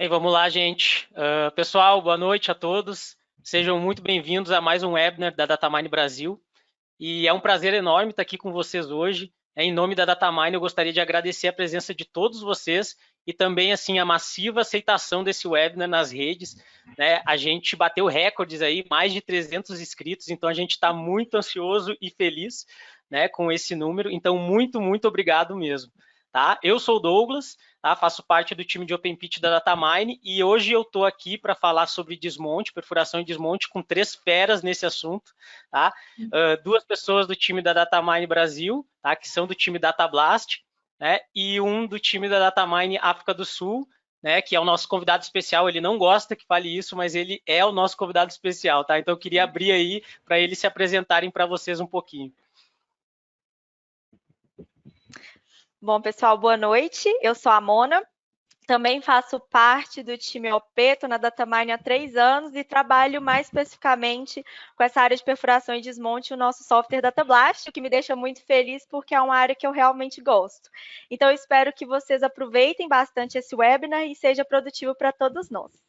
Bem, vamos lá, gente. Pessoal, boa noite a todos. Sejam muito bem-vindos a mais um webinar da Datamine Brasil. E é um prazer enorme estar aqui com vocês hoje. Em nome da Datamine, eu gostaria de agradecer a presença de todos vocês e também assim a massiva aceitação desse webinar nas redes, né? A gente bateu recordes aí, mais de 300 inscritos, então a gente está muito ansioso e feliz, né, com esse número. Então, muito obrigado mesmo. Tá? Eu sou o Douglas, tá? Faço parte do time de Open Pitch da Datamine e hoje eu estou aqui para falar sobre desmonte, perfuração e desmonte com 3 feras nesse assunto. Tá? 2 pessoas do time da Datamine Brasil, tá? Que são do time DataBlast, né? E um do time da Datamine África do Sul, né? Que é o nosso convidado especial. Ele não gosta que fale isso, mas ele é o nosso convidado especial, tá? Então eu queria abrir aí para eles se apresentarem para vocês um pouquinho. Bom, pessoal, boa noite. Eu sou a Mona, também faço parte do time OP, estou na Datamine há 3 anos e trabalho mais especificamente com essa área de perfuração e desmonte, o nosso software DataBlast, o que me deixa muito feliz porque é uma área que eu realmente gosto. Então, eu espero que vocês aproveitem bastante esse webinar e seja produtivo para todos nós.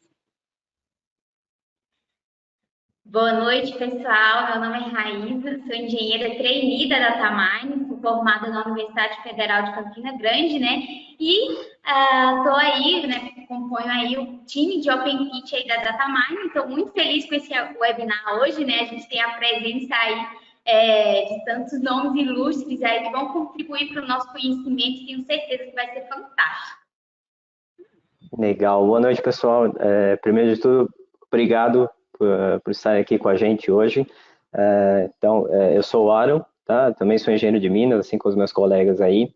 Boa noite, pessoal. Meu nome é Raíza, sou engenheira trainee da Datamine, sou formada na Universidade Federal de Campina Grande, né? E estou aí, né? Componho aí o time de Open Pitch aí da Datamine. Estou muito feliz com esse webinar hoje, né? A gente tem a presença aí de tantos nomes ilustres aí que vão contribuir para o nosso conhecimento e tenho certeza que vai ser fantástico. Legal. Boa noite, pessoal. Primeiro de tudo, obrigado por estar aqui com a gente hoje. Eu sou o Aaron, tá? Também sou engenheiro de Minas, assim como os meus colegas aí.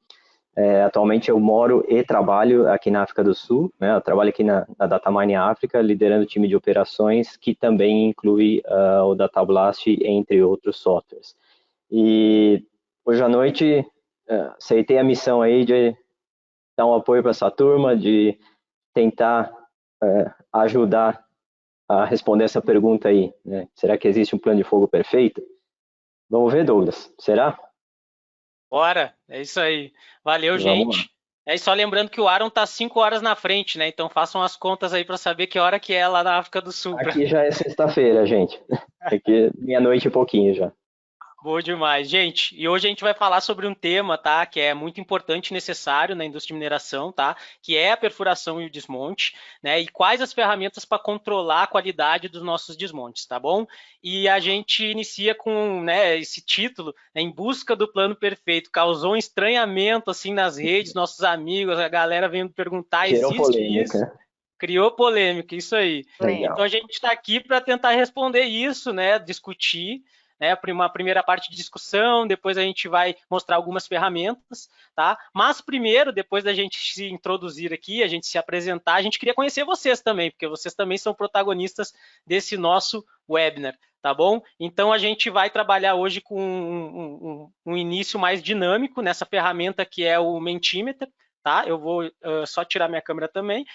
Atualmente eu moro e trabalho aqui na África do Sul, né? Eu trabalho aqui na Datamine África, liderando o time de operações, que também inclui o DataBlast, entre outros softwares. E hoje à noite aceitei a missão aí de dar um apoio para essa turma, de tentar ajudar a responder essa pergunta aí, né? Será que existe um plano de fogo perfeito? Vamos ver, Douglas. Será? Bora, é isso aí. Valeu, Vamos gente. lá. É só lembrando que o Aaron tá 5 horas na frente, né? Então façam as contas aí para saber que hora que é lá na África do Sul. Aqui já é sexta-feira, gente. Aqui meia-noite e pouquinho já. Boa demais, gente. E hoje a gente vai falar sobre um tema, tá? Que é muito importante e necessário na indústria de mineração, tá? Que é a perfuração e o desmonte, né? E quais as ferramentas para controlar a qualidade dos nossos desmontes, tá bom? E a gente inicia com, né, esse título, né, Em Busca do Plano Perfeito. Causou um estranhamento, assim, nas redes, nossos amigos, a galera vendo perguntar, Gerou existe polêmica. isso? Criou polêmica, isso aí. Legal. Então a gente está aqui para tentar responder isso, né? Discutir, né, uma primeira parte de discussão, depois a gente vai mostrar algumas ferramentas, tá? Mas primeiro, depois da gente se introduzir aqui, a gente se apresentar, a gente queria conhecer vocês também, porque vocês também são protagonistas desse nosso webinar, tá bom? Então a gente vai trabalhar hoje com um início mais dinâmico nessa ferramenta que é o Mentimeter, tá? Eu vou só tirar minha câmera também.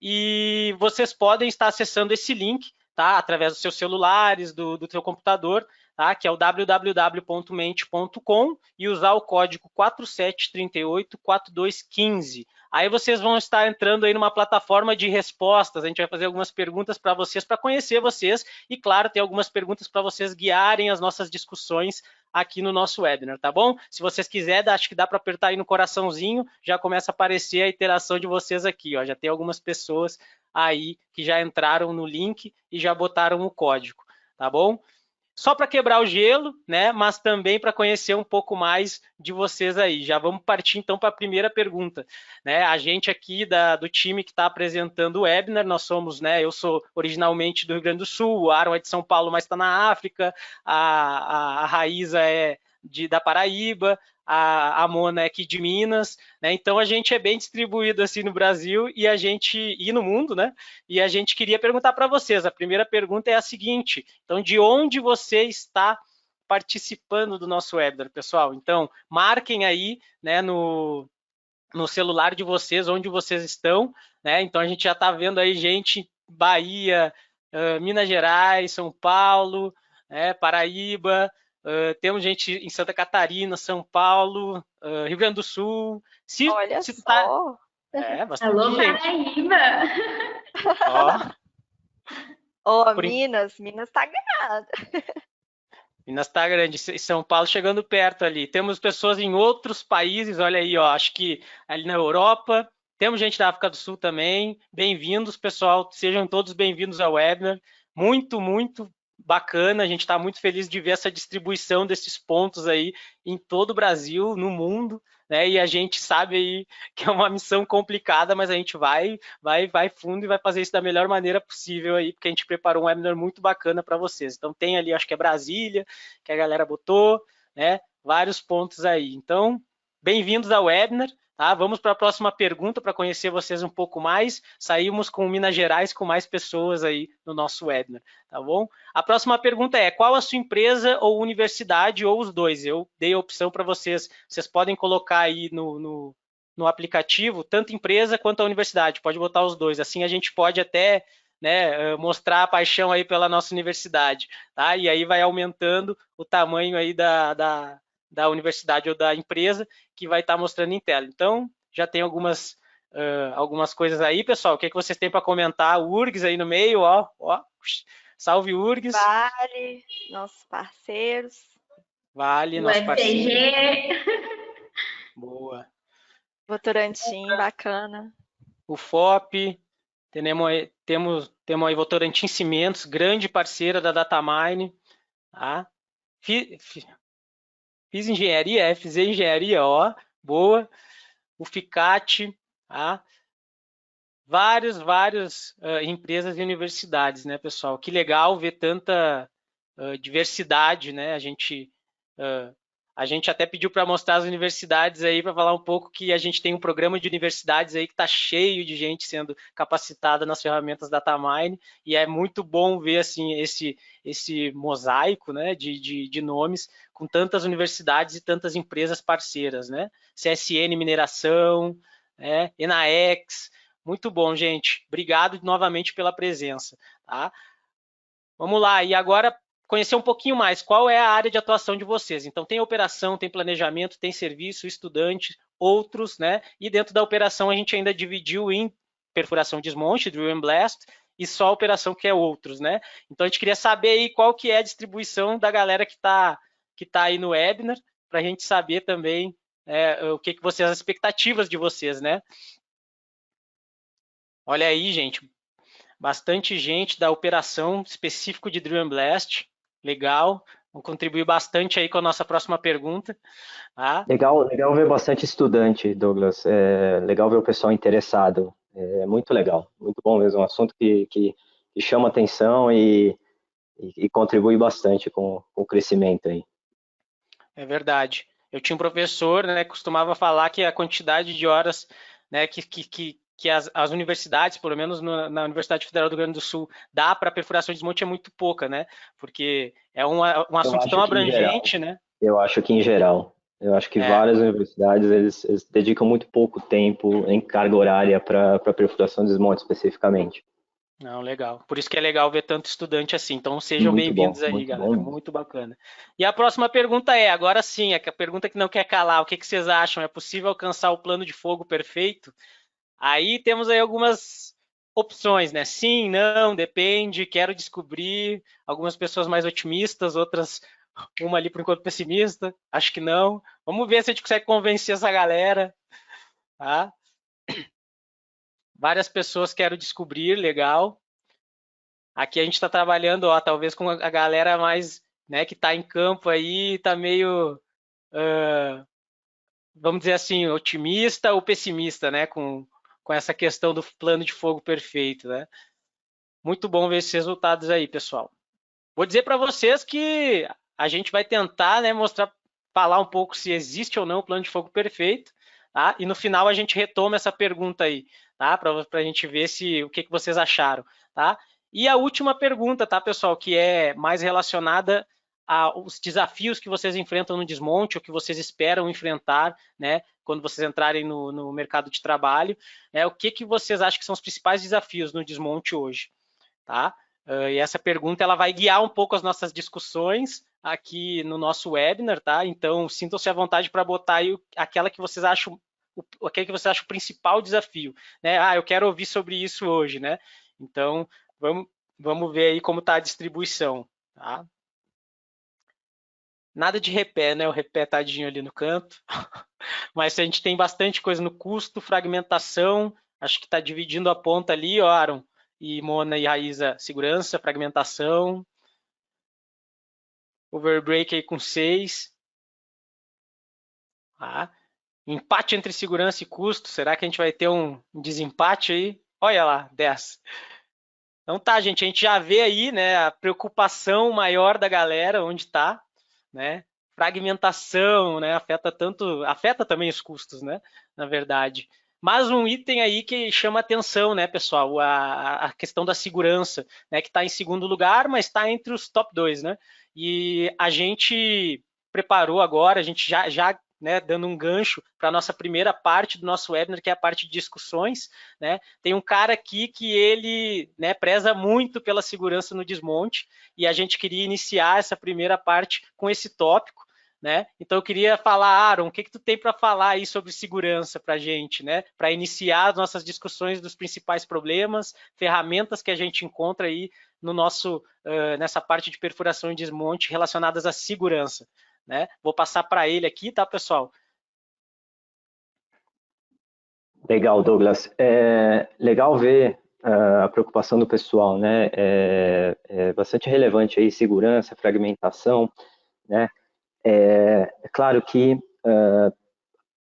E vocês podem estar acessando esse link, tá? Através dos seus celulares, do seu computador, tá? Que é o www.mente.com e usar o código 47384215. Aí vocês vão estar entrando aí numa plataforma de respostas. A gente vai fazer algumas perguntas para vocês, para conhecer vocês e, claro, ter algumas perguntas para vocês guiarem as nossas discussões aqui no nosso webinar, tá bom? Se vocês quiserem, acho que dá para apertar aí no coraçãozinho, já começa a aparecer a interação de vocês aqui, ó. Já tem algumas pessoas aí que já entraram no link e já botaram o código, tá bom? Só para quebrar o gelo, né? Mas também para conhecer um pouco mais de vocês aí. Já vamos partir então para a primeira pergunta, né? A gente aqui do time que está apresentando o webinar, nós somos, né? Eu sou originalmente do Rio Grande do Sul, o Aaron é de São Paulo, mas está na África, a Raíza é da Paraíba, a Mona é aqui de Minas, né? Então a gente é bem distribuído assim no Brasil e no mundo, né? E a gente queria perguntar para vocês. A primeira pergunta é a seguinte: então, de onde você está participando do nosso webinar, pessoal? Então, marquem aí, né, no celular de vocês onde vocês estão, né? Então a gente já está vendo aí gente Bahia, Minas Gerais, São Paulo, né, Paraíba. Temos gente em Santa Catarina, São Paulo, Rio Grande do Sul. Olha se tu tá... só! bastante Alô, gente. Paraíba! Ó, Ô, por en- Minas tá ganhando. Minas está grande, e São Paulo chegando perto ali. Temos pessoas em outros países, olha aí, ó, acho que ali na Europa. Temos gente da África do Sul também. Bem-vindos, pessoal. Sejam todos bem-vindos ao webinar. Muito, muito bacana. A gente está muito feliz de ver essa distribuição desses pontos aí em todo o Brasil, no mundo, né? E a gente sabe aí que é uma missão complicada, mas a gente vai fundo e vai fazer isso da melhor maneira possível aí, porque a gente preparou um webinar muito bacana para vocês. Então tem ali, acho que é Brasília, que a galera botou, né? Vários pontos aí. Então, bem-vindos ao webinar. Tá? Vamos para a próxima pergunta para conhecer vocês um pouco mais. Saímos com Minas Gerais com mais pessoas aí no nosso webinar, tá bom? A próxima pergunta é: qual a sua empresa ou universidade ou os dois? Eu dei a opção para vocês. Vocês podem colocar aí no aplicativo tanto empresa quanto a universidade. Pode botar os dois. Assim a gente pode até, né, mostrar a paixão aí pela nossa universidade, tá? E aí vai aumentando o tamanho aí da universidade ou da empresa que vai estar mostrando em tela. Então, já tem algumas coisas aí, pessoal. O que vocês têm para comentar? O URGS aí no meio, ó. Salve, URGS. Vale, nossos parceiros. Vale, O nosso parceiro. FCG. Boa. Votorantim, bacana. O FOP. Temos aí Votorantim Cimentos, grande parceira da Datamine. Tá? Fiz engenharia, FZ Engenharia, ó, boa. O FICAT, tá? Várias empresas e universidades, né, pessoal? Que legal ver tanta diversidade, né? A gente até pediu para mostrar as universidades aí, para falar um pouco que a gente tem um programa de universidades aí que está cheio de gente sendo capacitada nas ferramentas Datamine, e é muito bom ver assim esse mosaico, né, de nomes com tantas universidades e tantas empresas parceiras, né? CSN Mineração, né? Enaex, muito bom, gente. Obrigado novamente pela presença, tá? Vamos lá, e agora conhecer um pouquinho mais qual é a área de atuação de vocês. Então, tem operação, tem planejamento, tem serviço, estudante, outros, né? E dentro da operação a gente ainda dividiu em perfuração, desmonte, drill and blast, e só a operação que é outros, né? Então, a gente queria saber aí qual que é a distribuição da galera que tá aí no webinar, para a gente saber também o que vocês, as expectativas de vocês, né? Olha aí, gente, bastante gente da operação específico de Drill and Blast. Legal. Vamos contribuir bastante aí com a nossa próxima pergunta. Tá? Legal ver bastante estudante, Douglas. É legal ver o pessoal interessado. É muito legal, muito bom mesmo. Um assunto que chama atenção e contribui bastante com o crescimento aí. É verdade. Eu tinha um professor, né, que costumava falar que a quantidade de horas, né, que as universidades, pelo menos na Universidade Federal do Rio Grande do Sul, dá para perfuração de desmonte é muito pouca, né? Porque é um assunto tão abrangente, né? Eu acho que em geral. Eu acho que várias universidades eles dedicam muito pouco tempo em carga horária para perfuração de desmonte especificamente. Não, legal. Por isso que é legal ver tanto estudante assim. Então sejam bem-vindos aí, galera. Bom. Muito bacana. E a próxima pergunta é, agora sim, a pergunta que não quer calar. O que vocês acham? É possível alcançar o plano de fogo perfeito? Aí temos aí algumas opções, né? Sim, não, depende, quero descobrir. Algumas pessoas mais otimistas, outras uma ali por enquanto pessimista. Acho que não. Vamos ver se a gente consegue convencer essa galera. Tá? Várias pessoas quero descobrir, legal. Aqui a gente está trabalhando, ó, talvez com a galera mais, né, que está em campo aí, está meio, vamos dizer assim, otimista ou pessimista, né, com essa questão do plano de fogo perfeito, né? Muito bom ver esses resultados aí, pessoal. Vou dizer para vocês que a gente vai tentar, né, falar um pouco se existe ou não o plano de fogo perfeito, tá? E no final a gente retoma essa pergunta aí, tá? Para a gente ver o que vocês acharam, tá? E a última pergunta, tá, pessoal, que é mais relacionada aos desafios que vocês enfrentam no desmonte, ou que vocês esperam enfrentar, né, quando vocês entrarem no mercado de trabalho, né? O que vocês acham que são os principais desafios no desmonte hoje, tá? E essa pergunta ela vai guiar um pouco as nossas discussões aqui no nosso webinar, tá? Então, sintam-se à vontade para botar aí aquela que vocês acham o principal desafio, né? Eu quero ouvir sobre isso hoje, né? Então, vamos ver aí como está a distribuição. Tá? Nada de repé, né? O repé tadinho ali no canto. Mas a gente tem bastante coisa no custo, fragmentação, acho que está dividindo a ponta ali, ó, Aaron, e Mona e Raíza, segurança, fragmentação, overbreak aí com 6. Tá? Empate entre segurança e custo, será que a gente vai ter um desempate aí? Olha lá, 10. Então tá, gente, a gente já vê aí, né, a preocupação maior da galera, onde está, né? Fragmentação, né, afeta também os custos, né, na verdade. Mas um item aí que chama atenção, né, pessoal, a questão da segurança, né, que está em segundo lugar, mas está entre os top 2, né? E a gente preparou agora, a gente já né, dando um gancho para a nossa primeira parte do nosso webinar, que é a parte de discussões, né? Tem um cara aqui que ele, né, preza muito pela segurança no desmonte, e a gente queria iniciar essa primeira parte com esse tópico, né? Então eu queria falar, Aaron, o que tu tem para falar aí sobre segurança para a gente, né? Para iniciar as nossas discussões dos principais problemas, ferramentas que a gente encontra aí no nosso, nessa parte de perfuração e desmonte relacionadas à segurança. Né? Vou passar para ele aqui, tá, pessoal? Legal, Douglas. É legal ver a preocupação do pessoal, né? É bastante relevante aí, segurança, fragmentação, né? É claro que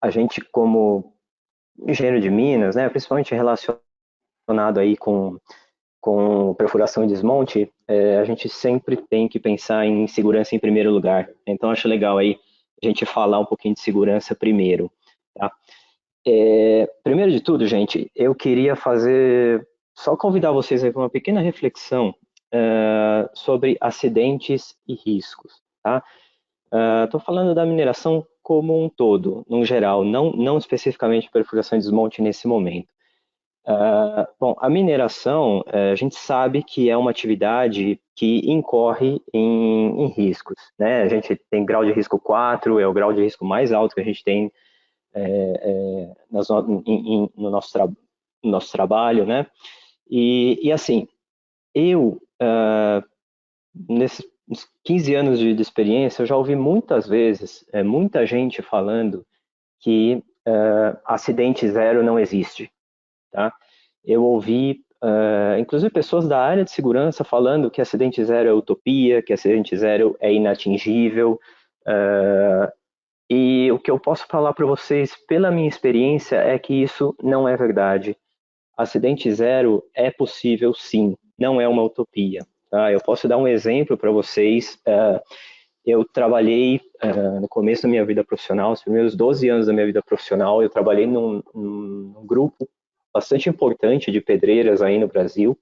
a gente, como engenheiro de minas, né, principalmente relacionado aí com perfuração e desmonte, a gente sempre tem que pensar em segurança em primeiro lugar. Então, acho legal aí a gente falar um pouquinho de segurança primeiro. Tá? Primeiro de tudo, gente, eu queria só convidar vocês aí para uma pequena reflexão sobre acidentes e riscos. Tá? Estou falando da mineração como um todo, no geral, não especificamente perfuração e desmonte nesse momento. Bom, a mineração, a gente sabe que é uma atividade que incorre em riscos, né? A gente tem grau de risco 4, é o grau de risco mais alto que a gente tem no nosso trabalho, né? E assim, nesses 15 anos de experiência, eu já ouvi muitas vezes, muita gente falando que acidente zero não existe. Tá? Eu ouvi, inclusive, pessoas da área de segurança falando que acidente zero é utopia, que acidente zero é inatingível. E o que eu posso falar para vocês, pela minha experiência, é que isso não é verdade. Acidente zero é possível, sim, não é uma utopia. Tá? Eu posso dar um exemplo para vocês. Eu trabalhei, no começo da minha vida profissional, os primeiros 12 anos da minha vida profissional, eu trabalhei num grupo bastante importante de pedreiras aí no Brasil,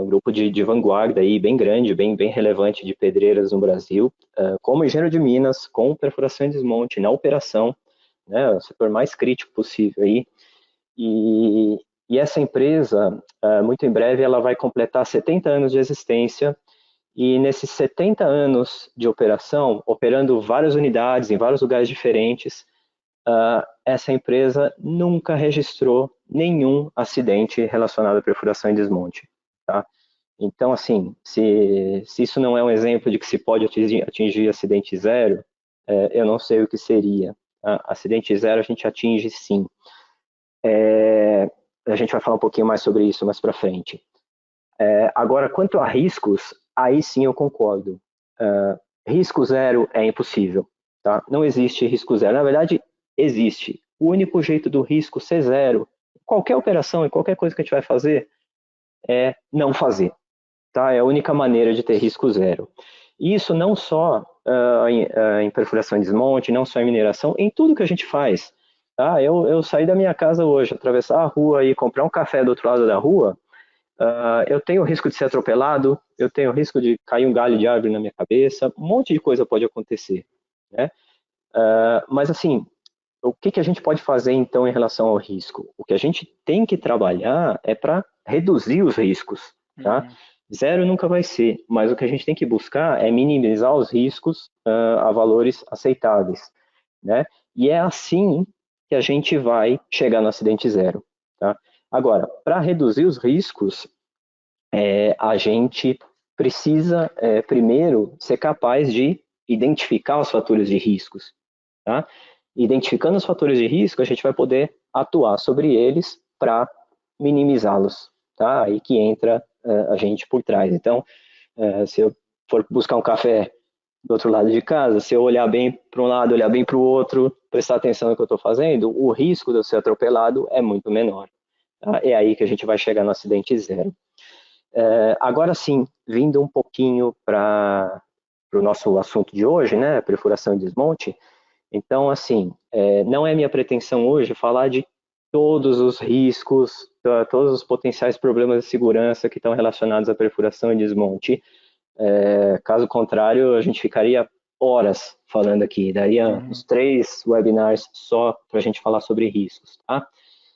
um grupo de vanguarda aí, bem grande, bem relevante de pedreiras no Brasil, como engenheiro de minas, com perfuração e desmonte na operação, né, o setor mais crítico possível aí. E essa empresa, muito em breve, ela vai completar 70 anos de existência, e nesses 70 anos de operação, operando várias unidades em vários lugares diferentes, essa empresa nunca registrou nenhum acidente relacionado à perfuração e desmonte. Tá? Então, assim, se isso não é um exemplo de que se pode atingir acidente zero, eu não sei o que seria. Tá? Acidente zero a gente atinge sim. A gente vai falar um pouquinho mais sobre isso mais para frente. Agora, quanto a riscos, aí sim eu concordo. Risco zero é impossível. Tá? Não existe risco zero. Na verdade, existe. O único jeito do risco ser zero, qualquer operação e qualquer coisa que a gente vai fazer, é não fazer. Tá? É a única maneira de ter risco zero. E isso não só em perfuração e desmonte, não só em mineração, em tudo que a gente faz. Tá? Eu saí da minha casa hoje, atravessar a rua e comprar um café do outro lado da rua, eu tenho o risco de ser atropelado, eu tenho o risco de cair um galho de árvore na minha cabeça, um monte de coisa pode acontecer. Né? Mas assim, o que a gente pode fazer então em relação ao risco? O que a gente tem que trabalhar é para reduzir os riscos. Tá? Zero nunca vai ser, mas o que a gente tem que buscar é minimizar os riscos a valores aceitáveis. Né? E é assim que a gente vai chegar no acidente zero. Tá? Agora, para reduzir os riscos, a gente precisa, primeiro, ser capaz de identificar os fatores de riscos. Tá? Identificando os fatores de risco, a gente vai poder atuar sobre eles para minimizá-los. Tá? Aí que entra a gente por trás. Então, se eu for buscar um café do outro lado de casa, se eu olhar bem para um lado, olhar bem para o outro, prestar atenção no que eu estou fazendo, o risco de eu ser atropelado é muito menor. Tá? É aí que a gente vai chegar no acidente zero. Agora sim, vindo um pouquinho para o nosso assunto de hoje, né, perfuração e desmonte. Então, assim, não é minha pretensão hoje falar de todos os riscos, todos os potenciais problemas de segurança que estão relacionados à perfuração e desmonte. Caso contrário, a gente ficaria horas falando aqui, daria uns 3 webinars só para a gente falar sobre riscos, tá?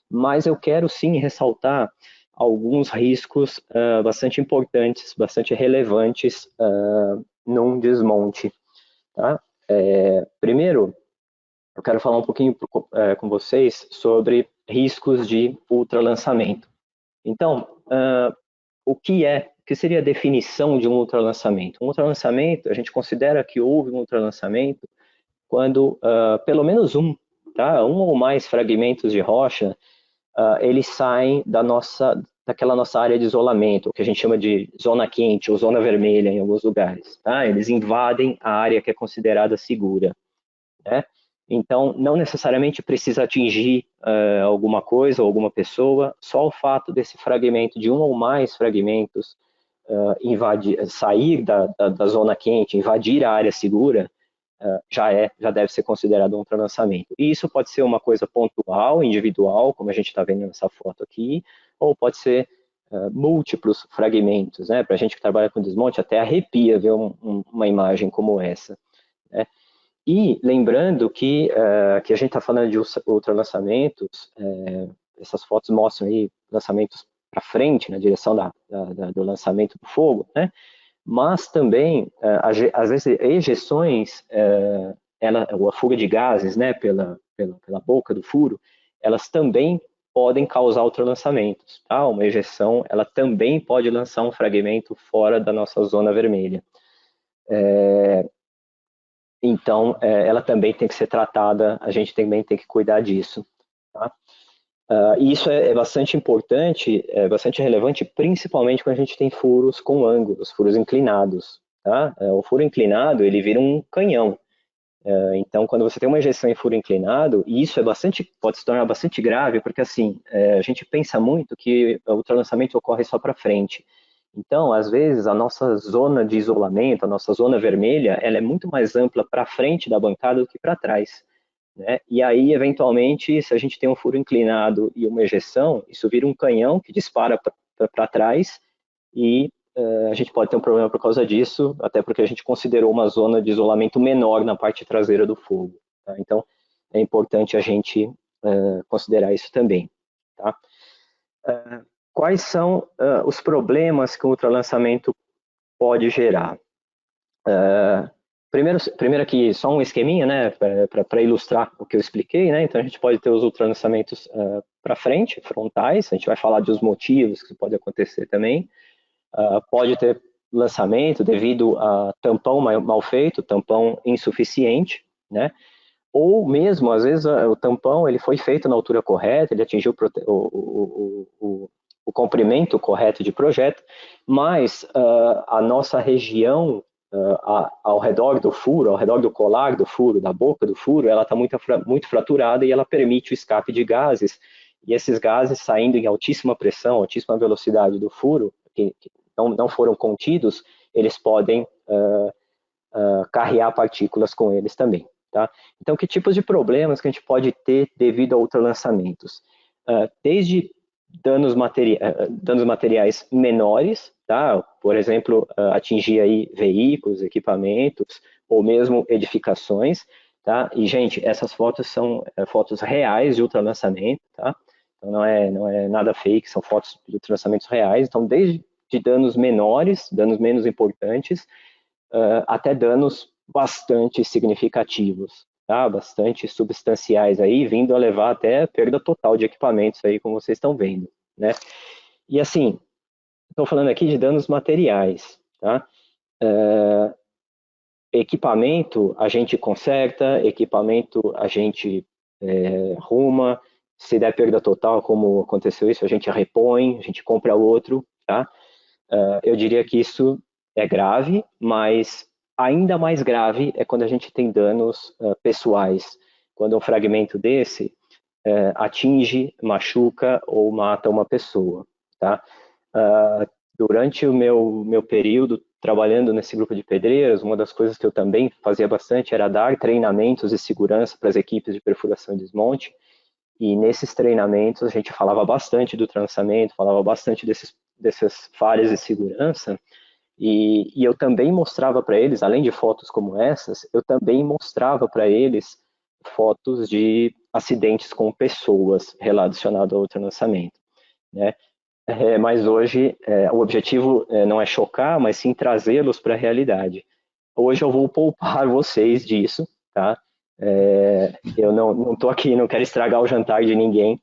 Mas eu quero sim ressaltar alguns riscos bastante importantes, bastante relevantes num desmonte. Tá? Primeiro, eu quero falar um pouquinho com vocês sobre riscos de ultralançamento. Então, o que seria a definição de um ultralançamento? Um ultralançamento, a gente considera que houve um ultralançamento quando pelo menos um ou mais fragmentos de rocha eles saem daquela nossa área de isolamento, o que a gente chama de zona quente ou zona vermelha em alguns lugares. Tá? Eles invadem a área que é considerada segura. Né? Então, não necessariamente precisa atingir alguma coisa ou alguma pessoa, só o fato desse fragmento, de um ou mais fragmentos, sair da zona quente, invadir a área segura, já deve ser considerado um ultralançamento. E isso pode ser uma coisa pontual, individual, como a gente está vendo nessa foto aqui, ou pode ser múltiplos fragmentos, né? Para a gente que trabalha com desmonte, até arrepia ver uma imagem como essa. Né? E lembrando que a gente está falando de ultralançamentos, essas fotos mostram aí lançamentos para frente, na direção do lançamento do fogo, né? Mas também, às vezes, ejeções, a fuga de gases, né, pela boca do furo, elas também podem causar ultralançamentos. Tá? Uma ejeção, ela também pode lançar um fragmento fora da nossa zona vermelha. Então, ela também tem que ser tratada, a gente também tem que cuidar disso. Tá? E isso é bastante importante, é bastante relevante, principalmente quando a gente tem furos com ângulos, furos inclinados. Tá? O furo inclinado, ele vira um canhão. Então, quando você tem uma ejeção em furo inclinado, e isso pode se tornar bastante grave, porque assim, a gente pensa muito que o ultralançamento ocorre só para frente. Então, às vezes, a nossa zona de isolamento, a nossa zona vermelha, ela é muito mais ampla para frente da bancada do que para trás. Né? E aí, eventualmente, se a gente tem um furo inclinado e uma ejeção, isso vira um canhão que dispara para trás e a gente pode ter um problema por causa disso, até porque a gente considerou uma zona de isolamento menor na parte traseira do fogo. Tá? Então, é importante a gente considerar isso também. Tá? Quais são os problemas que o ultralançamento pode gerar? Primeiro aqui, só um esqueminha, né, para ilustrar o que eu expliquei, né, então a gente pode ter os ultralançamentos para frente, frontais, a gente vai falar dos motivos que pode acontecer também, pode ter lançamento devido a tampão mal feito, tampão insuficiente, né, ou mesmo, às vezes, o tampão ele foi feito na altura correta, ele atingiu o comprimento correto de projeto, mas a nossa região ao redor do furo, ao redor do colar do furo, da boca do furo, ela está muito fraturada e ela permite o escape de gases, e esses gases saindo em altíssima pressão, altíssima velocidade do furo, que não foram contidos, eles podem carrear partículas com eles também. Tá? Então, que tipos de problemas que a gente pode ter devido a ultralançamentos? Desde danos materiais menores, tá? Por exemplo, atingir aí veículos, equipamentos, ou mesmo edificações, tá? E, gente, essas fotos são fotos reais de ultralançamento, tá? Então, não é nada fake, são fotos de ultralançamentos reais. Então, desde danos menores, danos menos importantes, até danos bastante significativos, tá? Bastante substanciais aí, vindo a levar até perda total de equipamentos aí, como vocês estão vendo. né? E assim, estou falando aqui de danos materiais, tá? Equipamento a gente conserta, equipamento a gente arruma, se der perda total, como aconteceu isso, a gente repõe, a gente compra outro, tá? Eu diria que isso é grave, mas ainda mais grave é quando a gente tem danos pessoais, quando um fragmento desse atinge, machuca ou mata uma pessoa, tá? Durante o meu período trabalhando nesse grupo de pedreiros, uma das coisas que eu também fazia bastante era dar treinamentos de segurança para as equipes de perfuração e desmonte, e nesses treinamentos a gente falava bastante do trançamento, falava bastante dessas falhas de segurança, e eu também mostrava para eles, além de fotos como essas, eu também mostrava para eles fotos de acidentes com pessoas relacionados ao trançamento, né? Mas hoje o objetivo não é chocar, mas sim trazê-los para a realidade. Hoje eu vou poupar vocês disso, tá? Eu não estou aqui, não quero estragar o jantar de ninguém,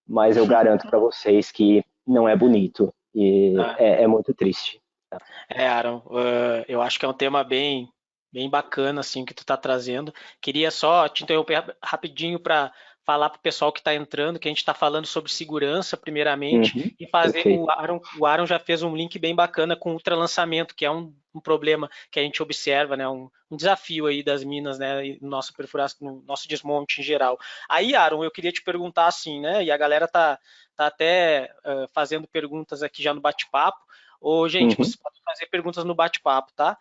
mas eu garanto para vocês que não é bonito e é muito triste. Tá? Aaron, eu acho que é um tema bem bacana assim que tu está trazendo. Queria só te interromper rapidinho para falar para o pessoal que está entrando que a gente está falando sobre segurança primeiramente e fazer Perfeito. o Aaron já fez um link bem bacana com o ultralançamento, que é um problema que a gente observa, né, um desafio aí das minas, né, no nosso perfuração, no nosso desmonte em geral. Aí, Aaron, eu queria te perguntar assim, né, e a galera tá até fazendo perguntas aqui já no bate-papo. Ô, gente, vocês podem fazer perguntas no bate-papo, tá?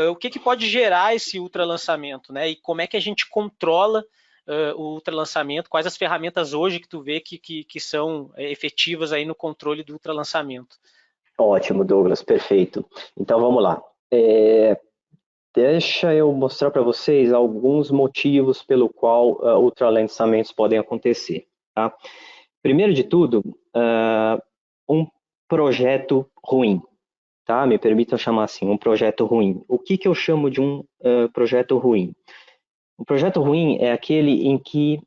O que pode gerar esse ultralançamento, né? E como é que a gente controla o ultralançamento? Quais as ferramentas hoje que tu vê que são efetivas aí no controle do ultralançamento? Ótimo, Douglas, perfeito. Então vamos lá. Deixa eu mostrar para vocês alguns motivos pelo qual ultralançamentos podem acontecer. Tá? Primeiro de tudo, um projeto ruim. Tá? Me permitam chamar assim, um projeto ruim. O que eu chamo de um projeto ruim? Um projeto ruim é aquele em que,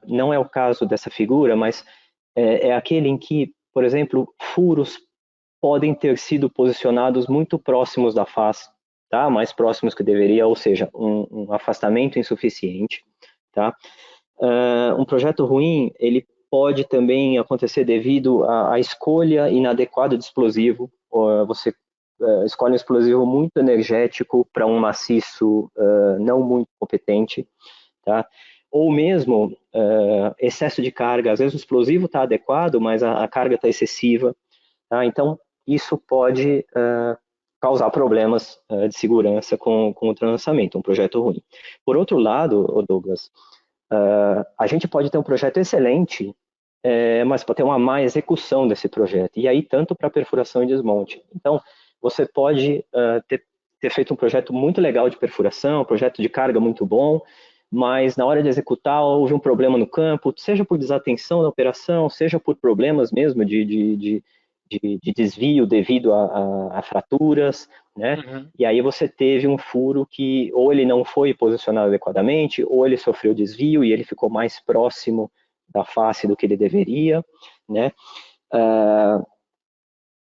não é o caso dessa figura, mas é aquele em que, por exemplo, furos podem ter sido posicionados muito próximos da face, tá? Mais próximos que deveria, ou seja, um afastamento insuficiente. Tá? Um projeto ruim, ele pode também acontecer devido à escolha inadequada de explosivo. Você escolhe um explosivo muito energético para um maciço não muito competente, tá? Ou mesmo excesso de carga. Às vezes o explosivo está adequado, mas a carga está excessiva. Tá? Então, isso pode causar problemas de segurança com o lançamento, um projeto ruim. Por outro lado, Douglas, a gente pode ter um projeto excelente, mas pode ter uma má execução desse projeto, e aí tanto para perfuração e desmonte. Então, você pode ter feito um projeto muito legal de perfuração, um projeto de carga muito bom, mas na hora de executar houve um problema no campo, seja por desatenção na operação, seja por problemas mesmo de desvio devido a fraturas, né? Uhum. E aí você teve um furo que ou ele não foi posicionado adequadamente, ou ele sofreu desvio e ele ficou mais próximo da face do que ele deveria, né?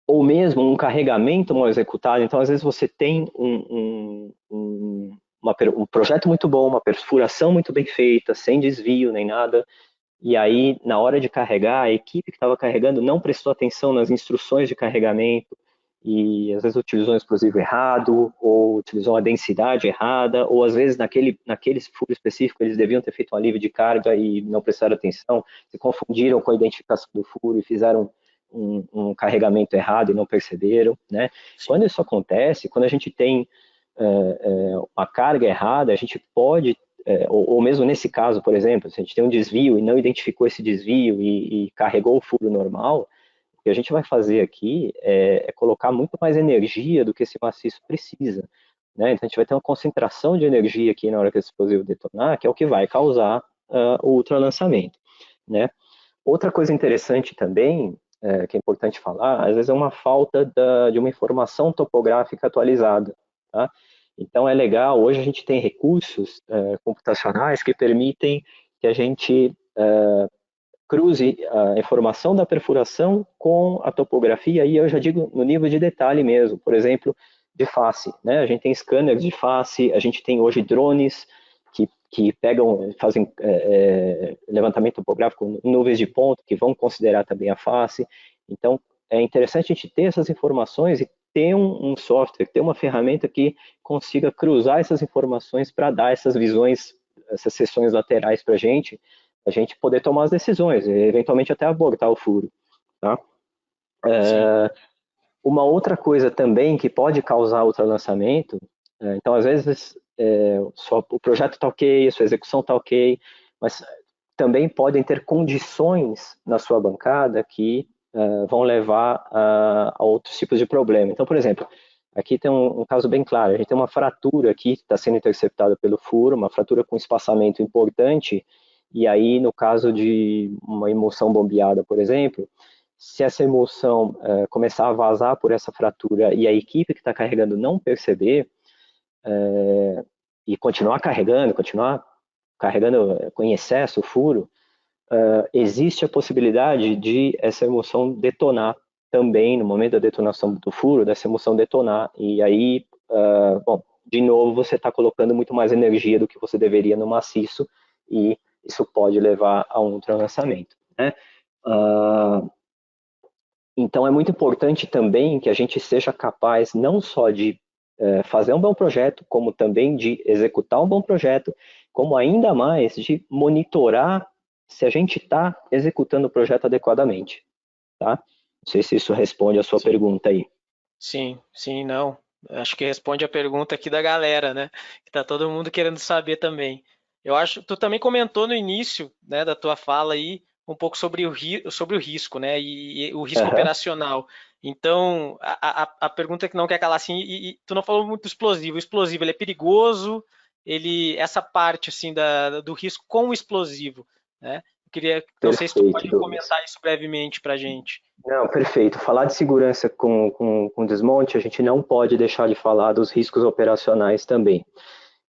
Ou mesmo um carregamento mal executado. Então, às vezes você tem um projeto muito bom, uma perfuração muito bem feita, sem desvio nem nada, e aí, na hora de carregar, a equipe que estava carregando não prestou atenção nas instruções de carregamento e às vezes utilizou um explosivo errado, ou utilizou a densidade errada, ou às vezes naquele furo específico eles deviam ter feito um alívio de carga e não prestaram atenção, se confundiram com a identificação do furo e fizeram um carregamento errado e não perceberam, né? Quando isso acontece, quando a gente tem uma carga errada, a gente pode ou mesmo nesse caso, por exemplo, se a gente tem um desvio e não identificou esse desvio e carregou o furo normal, o que a gente vai fazer aqui é colocar muito mais energia do que esse maciço precisa. Né? Então a gente vai ter uma concentração de energia aqui na hora que esse explosivo detonar, que é o que vai causar o ultralançamento. Né? Outra coisa interessante também, que é importante falar, às vezes é uma falta de uma informação topográfica atualizada. Tá? Então é legal, hoje a gente tem recursos computacionais que permitem que a gente cruze a informação da perfuração com a topografia, e eu já digo no nível de detalhe mesmo, por exemplo, de face, né? A gente tem scanners de face, a gente tem hoje drones que pegam, fazem levantamento topográfico em nuvens de ponto, que vão considerar também a face. Então, é interessante a gente ter essas informações e ter um software, ter uma ferramenta que consiga cruzar essas informações para dar essas visões, essas seções laterais para a gente poder tomar as decisões, e eventualmente até abortar o furo. Tá? Uma outra coisa também que pode causar ultralançamento, então às vezes só o projeto está ok, a sua execução está ok, mas também podem ter condições na sua bancada que vão levar a outros tipos de problema. Então, por exemplo, aqui tem um caso bem claro, a gente tem uma fratura aqui que está sendo interceptada pelo furo, uma fratura com espaçamento importante, e aí no caso de uma emulsão bombeada, por exemplo, se essa emulsão começar a vazar por essa fratura e a equipe que está carregando não perceber, e continuar carregando com excesso o furo, existe a possibilidade de essa emulsão detonar também, no momento da detonação do furo, dessa emulsão detonar, e aí, bom, de novo, você está colocando muito mais energia do que você deveria no maciço, e isso pode levar a um ultralançamento, né? Então, é muito importante também que a gente seja capaz não só de fazer um bom projeto, como também de executar um bom projeto, como ainda mais de monitorar se a gente está executando o projeto adequadamente. Tá? Não sei se isso responde a sua pergunta aí. Sim, não. Acho que responde a pergunta aqui da galera, né? Que tá todo mundo querendo saber também. Eu acho, tu também comentou no início, né, da tua fala aí um pouco sobre o risco, né? E o risco operacional. Então, a pergunta que não quer calar assim, e tu não falou muito do explosivo. O explosivo, ele é perigoso? Essa parte assim do risco com o explosivo, né? Não sei se tu pode comentar isso brevemente para a gente. Não, perfeito. Falar de segurança com desmonte, a gente não pode deixar de falar dos riscos operacionais também.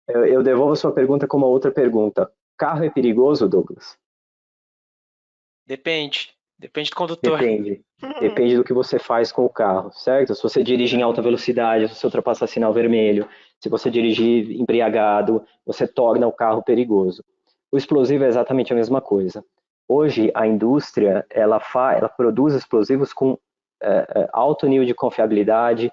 Eu devolvo a sua pergunta com uma outra pergunta. Carro é perigoso, Douglas? Depende do condutor. Depende do que você faz com o carro, certo? Se você dirige em alta velocidade, se você ultrapassar sinal vermelho, se você dirigir embriagado, você torna o carro perigoso. O explosivo é exatamente a mesma coisa. Hoje, a indústria, ela produz explosivos com alto nível de confiabilidade,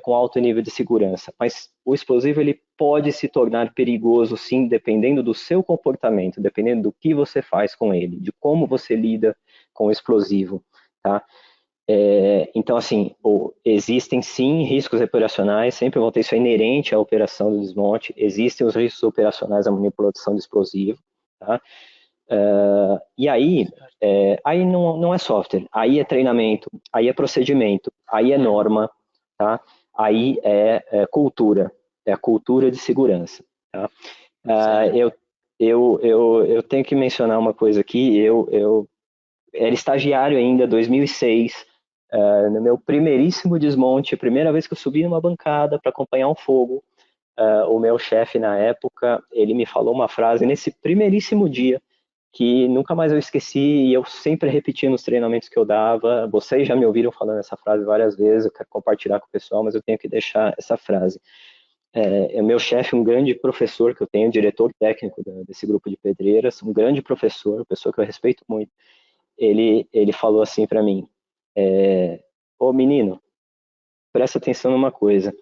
com alto nível de segurança. Mas o explosivo, ele pode se tornar perigoso, sim, dependendo do seu comportamento, dependendo do que você faz com ele, de como você lida com o explosivo, tá? Então, assim, existem sim riscos operacionais, sempre vão ter, isso é inerente à operação do desmonte, existem os riscos operacionais da manipulação de explosivo, tá? E aí não é software, aí é treinamento, aí é procedimento, aí é norma, tá? Aí é cultura, é a cultura de segurança, tá? Eu tenho que mencionar uma coisa aqui, eu era estagiário ainda, 2006, no meu primeiríssimo desmonte, a primeira vez que eu subi numa bancada para acompanhar um fogo, o meu chefe na época, ele me falou uma frase nesse primeiríssimo dia, que nunca mais eu esqueci e eu sempre repetia nos treinamentos que eu dava. Vocês já me ouviram falando essa frase várias vezes, eu quero compartilhar com o pessoal, mas eu tenho que deixar essa frase. Meu chefe, um grande professor que eu tenho, diretor técnico desse grupo de pedreiras, um grande professor, pessoa que eu respeito muito, ele falou assim para mim, ô menino, presta atenção numa coisa,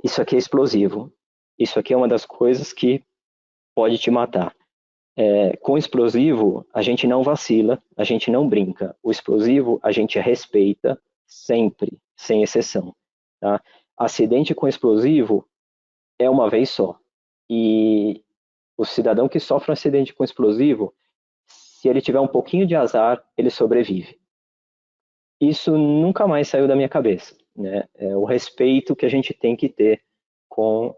isso aqui é explosivo, isso aqui é uma das coisas que pode te matar. Com explosivo, a gente não vacila, a gente não brinca. O explosivo, a gente respeita sempre, sem exceção. Tá? Acidente com explosivo é uma vez só. E o cidadão que sofre um acidente com explosivo, se ele tiver um pouquinho de azar, ele sobrevive. Isso nunca mais saiu da minha cabeça. Né? É o respeito que a gente tem que ter com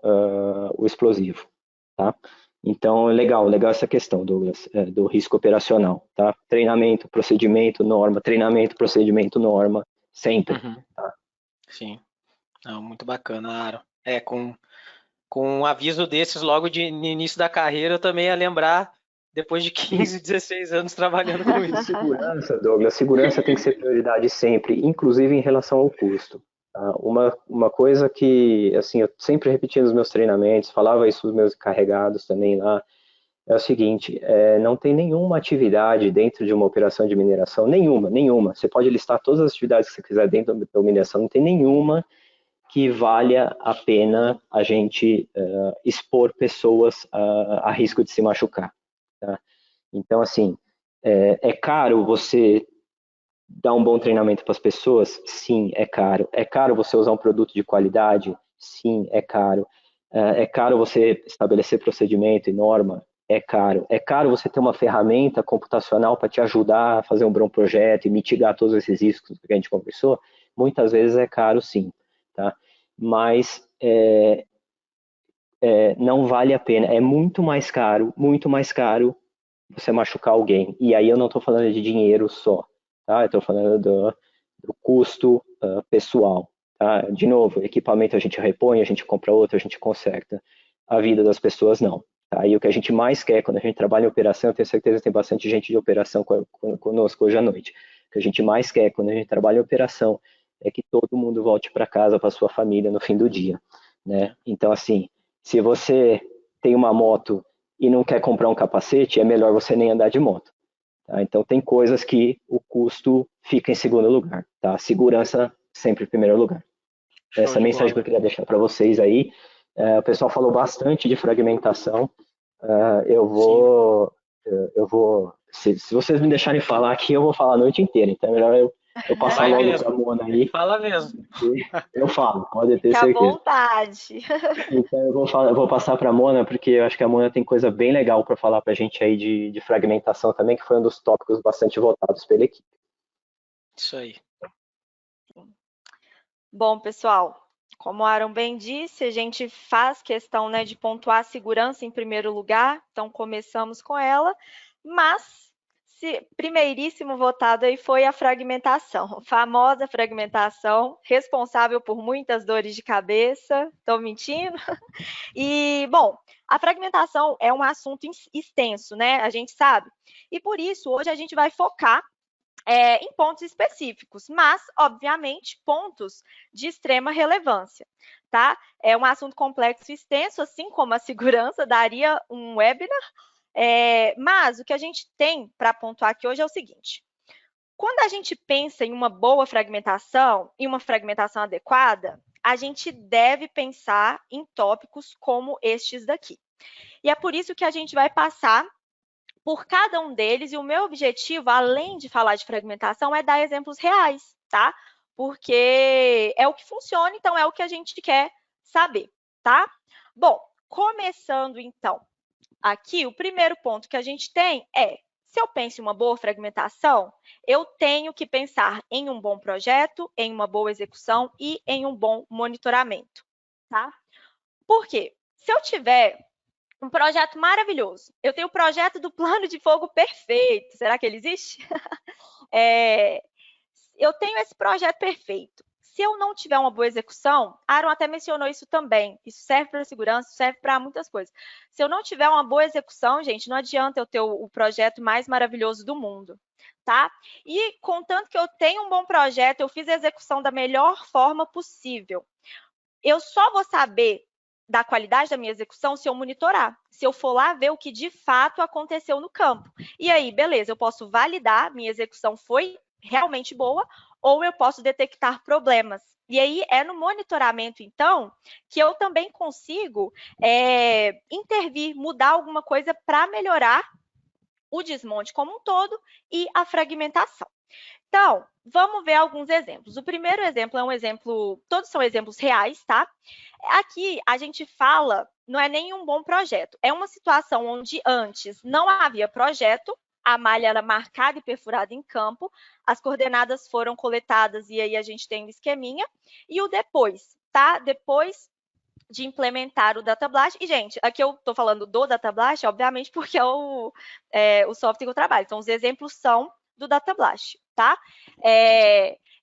o explosivo. Tá? Então, legal essa questão, Douglas, do risco operacional, tá? Treinamento, procedimento, norma, treinamento, procedimento, norma, sempre. Tá? Sim, não, muito bacana, Aaron. Com um aviso desses logo no início da carreira, eu também ia lembrar depois de 15, 16 anos trabalhando com isso. Segurança, Douglas, segurança tem que ser prioridade sempre, inclusive em relação ao custo. Tá? Uma coisa que, assim, eu sempre repeti nos meus treinamentos, falava isso dos meus encarregados também lá, é o seguinte, não tem nenhuma atividade dentro de uma operação de mineração, nenhuma. Você pode listar todas as atividades que você quiser dentro da mineração, não tem nenhuma que valha a pena a gente expor pessoas a risco de se machucar. Tá? Então, assim, é caro você dar um bom treinamento para as pessoas? Sim, é caro. É caro você usar um produto de qualidade? Sim, é caro. É caro você estabelecer procedimento e norma? É caro. É caro você ter uma ferramenta computacional para te ajudar a fazer um bom projeto e mitigar todos esses riscos que a gente conversou? Muitas vezes é caro, sim. Tá? Mas não vale a pena. É muito mais caro você machucar alguém. E aí eu não estou falando de dinheiro só, tá? Eu estou falando do custo pessoal. Tá? De novo, equipamento a gente repõe, a gente compra outro, a gente conserta. A vida das pessoas não. Tá? E o que a gente mais quer quando a gente trabalha em operação, eu tenho certeza que tem bastante gente de operação conosco hoje à noite. O que a gente mais quer quando a gente trabalha em operação é que todo mundo volte para casa, para sua família no fim do dia. Né? Então, assim, se você tem uma moto e não quer comprar um capacete, é melhor você nem andar de moto. Tá? Então, tem coisas que o custo fica em segundo lugar. Tá? Segurança sempre em primeiro lugar. Essa mensagem que eu queria deixar para vocês aí. O pessoal falou bastante de fragmentação. Eu vou, se vocês me deixarem falar aqui, eu vou falar a noite inteira. Então, é melhor eu passar logo para a Mona aí. Fala mesmo. Eu falo, pode ter Fica certeza. à vontade. Então eu vou passar para a Mona, porque eu acho que a Mona tem coisa bem legal para falar para a gente aí de fragmentação também, que foi um dos tópicos bastante votados pela equipe. Isso aí. Bom, pessoal, como o Aaron bem disse, a gente faz questão, né, de pontuar a segurança em primeiro lugar, então começamos com ela, mas primeiríssimo votado aí foi a fragmentação, a famosa fragmentação, responsável por muitas dores de cabeça, estou mentindo? E, bom, a fragmentação é um assunto extenso, né, a gente sabe, e por isso hoje a gente vai focar em pontos específicos, mas, obviamente, pontos de extrema relevância, tá? É um assunto complexo e extenso, assim como a segurança daria um webinar, mas o que a gente tem para pontuar aqui hoje é o seguinte: quando a gente pensa em uma boa fragmentação, em uma fragmentação adequada, a gente deve pensar em tópicos como estes daqui. E é por isso que a gente vai passar por cada um deles, e o meu objetivo, além de falar de fragmentação, é dar exemplos reais, tá? Porque é o que funciona, então é o que a gente quer saber, tá? Bom, começando então, aqui o primeiro ponto que a gente tem é, se eu penso em uma boa fragmentação, eu tenho que pensar em um bom projeto, em uma boa execução e em um bom monitoramento, tá? Por quê? Se eu tiver um projeto maravilhoso. Eu tenho o projeto do plano de fogo perfeito. Será que ele existe? Eu tenho esse projeto perfeito. Se eu não tiver uma boa execução, Aaron até mencionou isso também. Isso serve para segurança, serve para muitas coisas. Se eu não tiver uma boa execução, gente, não adianta eu ter o projeto mais maravilhoso do mundo, tá? E contanto que eu tenho um bom projeto, eu fiz a execução da melhor forma possível. Eu só vou saber da qualidade da minha execução se eu monitorar, se eu for lá ver o que de fato aconteceu no campo. E aí, beleza, eu posso validar, minha execução foi realmente boa, ou eu posso detectar problemas. E aí, é no monitoramento, então, que eu também consigo intervir, mudar alguma coisa para melhorar o desmonte como um todo e a fragmentação. Então, vamos ver alguns exemplos. O primeiro exemplo é um exemplo, todos são exemplos reais, tá? Aqui a gente fala, não é nenhum bom projeto, é uma situação onde antes não havia projeto, a malha era marcada e perfurada em campo, as coordenadas foram coletadas e aí a gente tem um esqueminha, e o depois, tá? Depois de implementar o Data Blast. E, gente, aqui eu estou falando do Data Blast, obviamente, porque é o software que eu trabalho. Então, os exemplos são do Data Blast, tá?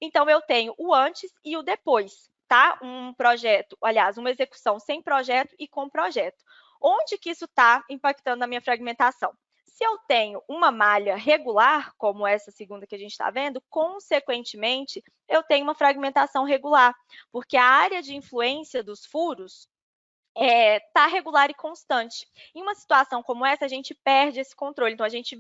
Então, eu tenho o antes e o depois, tá? Um projeto, aliás, uma execução sem projeto e com projeto. Onde que isso está impactando na minha fragmentação? Se eu tenho uma malha regular, como essa segunda que a gente está vendo, consequentemente, eu tenho uma fragmentação regular, porque a área de influência dos furos está regular e constante. Em uma situação como essa, a gente perde esse controle. Então, a gente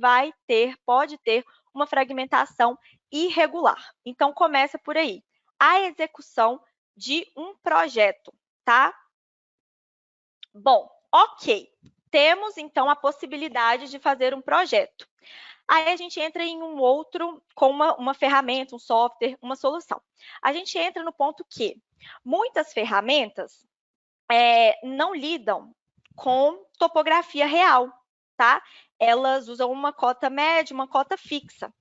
pode ter uma fragmentação irregular. Então, começa por aí. A execução de um projeto, tá? Bom, ok. Temos, então, a possibilidade de fazer um projeto. Aí a gente entra em um outro, com uma ferramenta, um software, uma solução. A gente entra no ponto que muitas ferramentas não lidam com topografia real, tá? Elas usam uma cota média, uma cota fixa.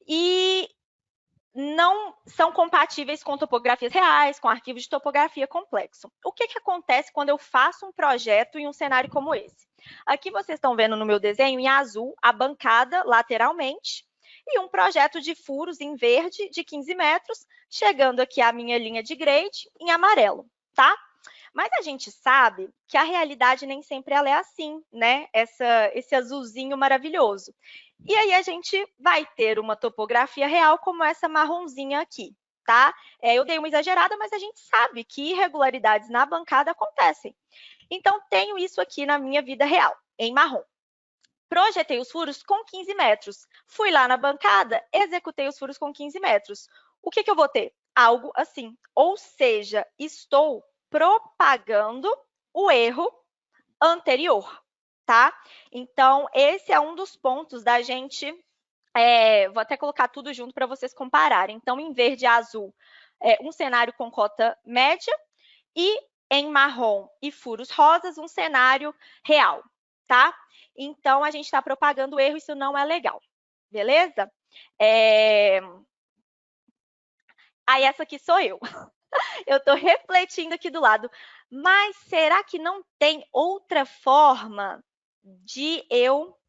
E não são compatíveis com topografias reais, com arquivos de topografia complexo. O que acontece quando eu faço um projeto em um cenário como esse? Aqui vocês estão vendo no meu desenho, em azul, a bancada lateralmente e um projeto de furos em verde de 15 metros, chegando aqui a minha linha de grade em amarelo, tá? Mas a gente sabe que a realidade nem sempre ela é assim, né? Esse azulzinho maravilhoso. E aí a gente vai ter uma topografia real como essa marronzinha aqui, tá? Eu dei uma exagerada, mas a gente sabe que irregularidades na bancada acontecem. Então, tenho isso aqui na minha vida real, em marrom. Projetei os furos com 15 metros. Fui lá na bancada, executei os furos com 15 metros. O que eu vou ter? Algo assim. Ou seja, estou propagando o erro anterior, tá? Então, esse é um dos pontos da gente... vou até colocar tudo junto para vocês compararem. Então, em verde e azul, um cenário com cota média e em marrom e furos rosas, um cenário real, tá? Então, a gente está propagando o erro, isso não é legal, beleza? Aí, essa aqui sou eu. Eu estou refletindo aqui do lado. Mas será que não tem outra forma de eu